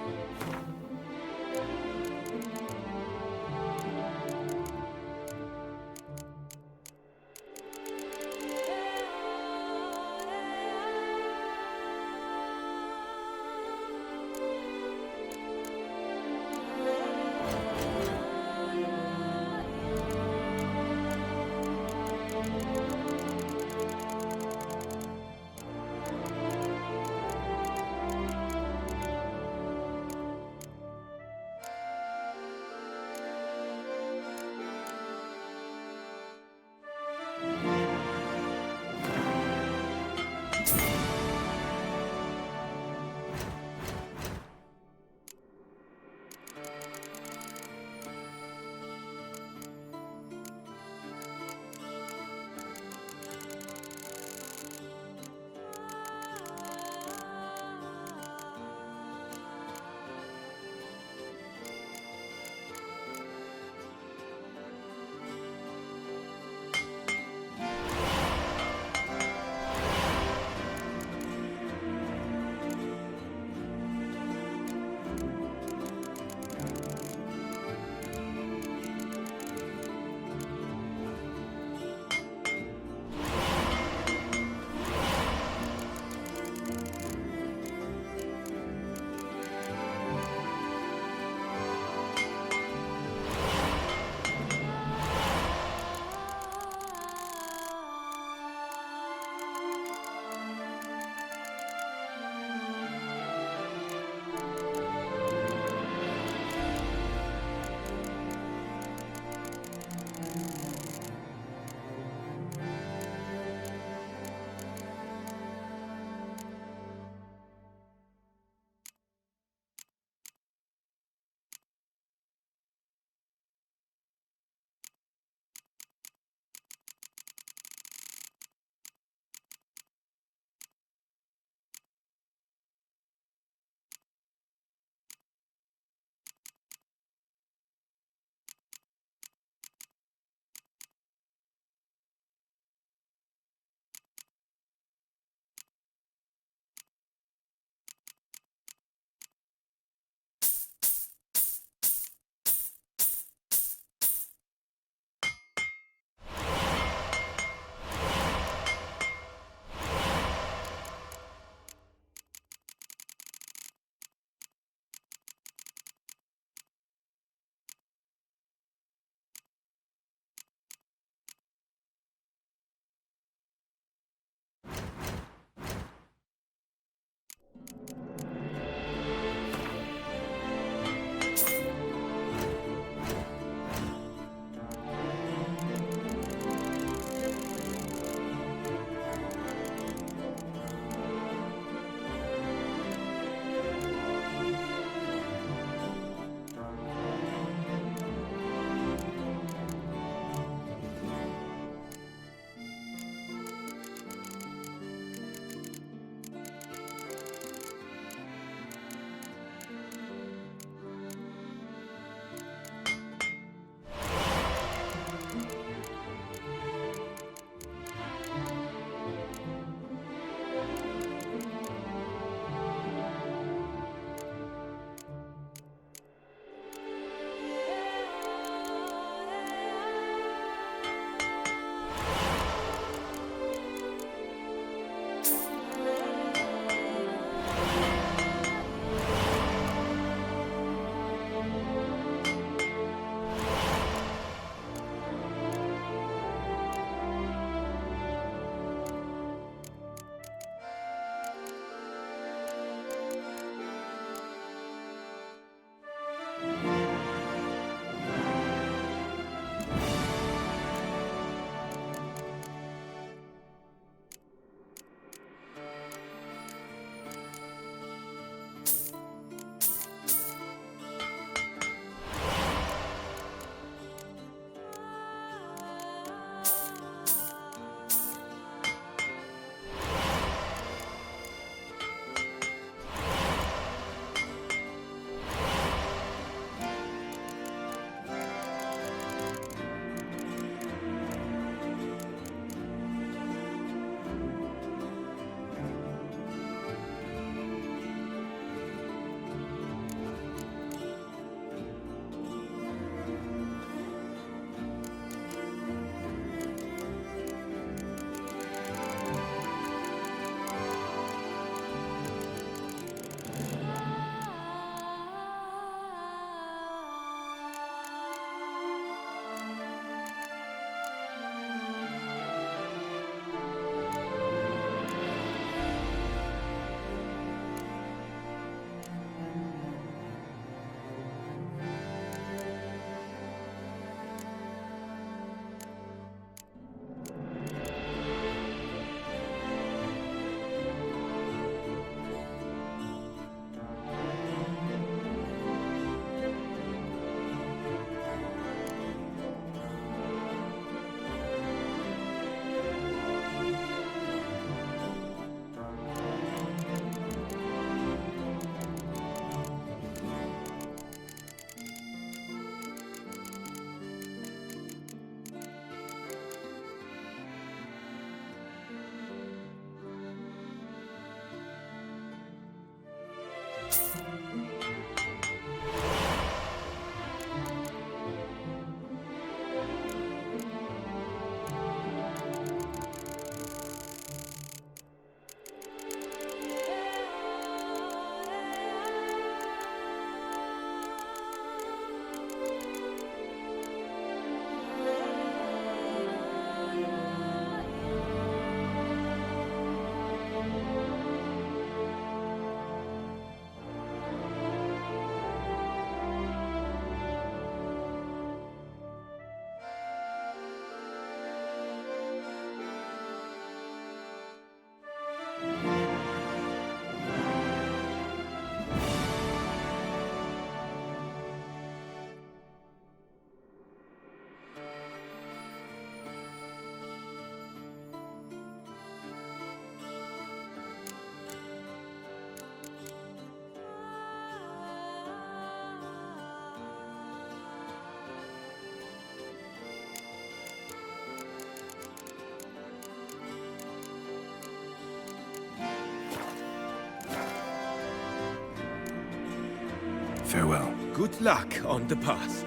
Farewell. Good luck on the path.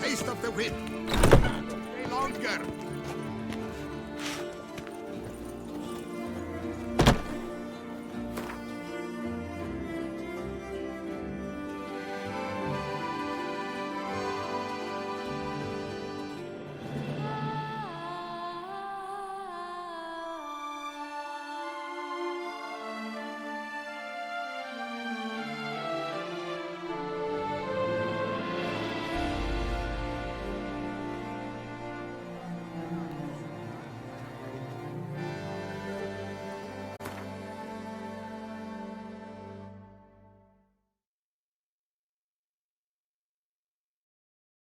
Taste of the wind. Stay longer.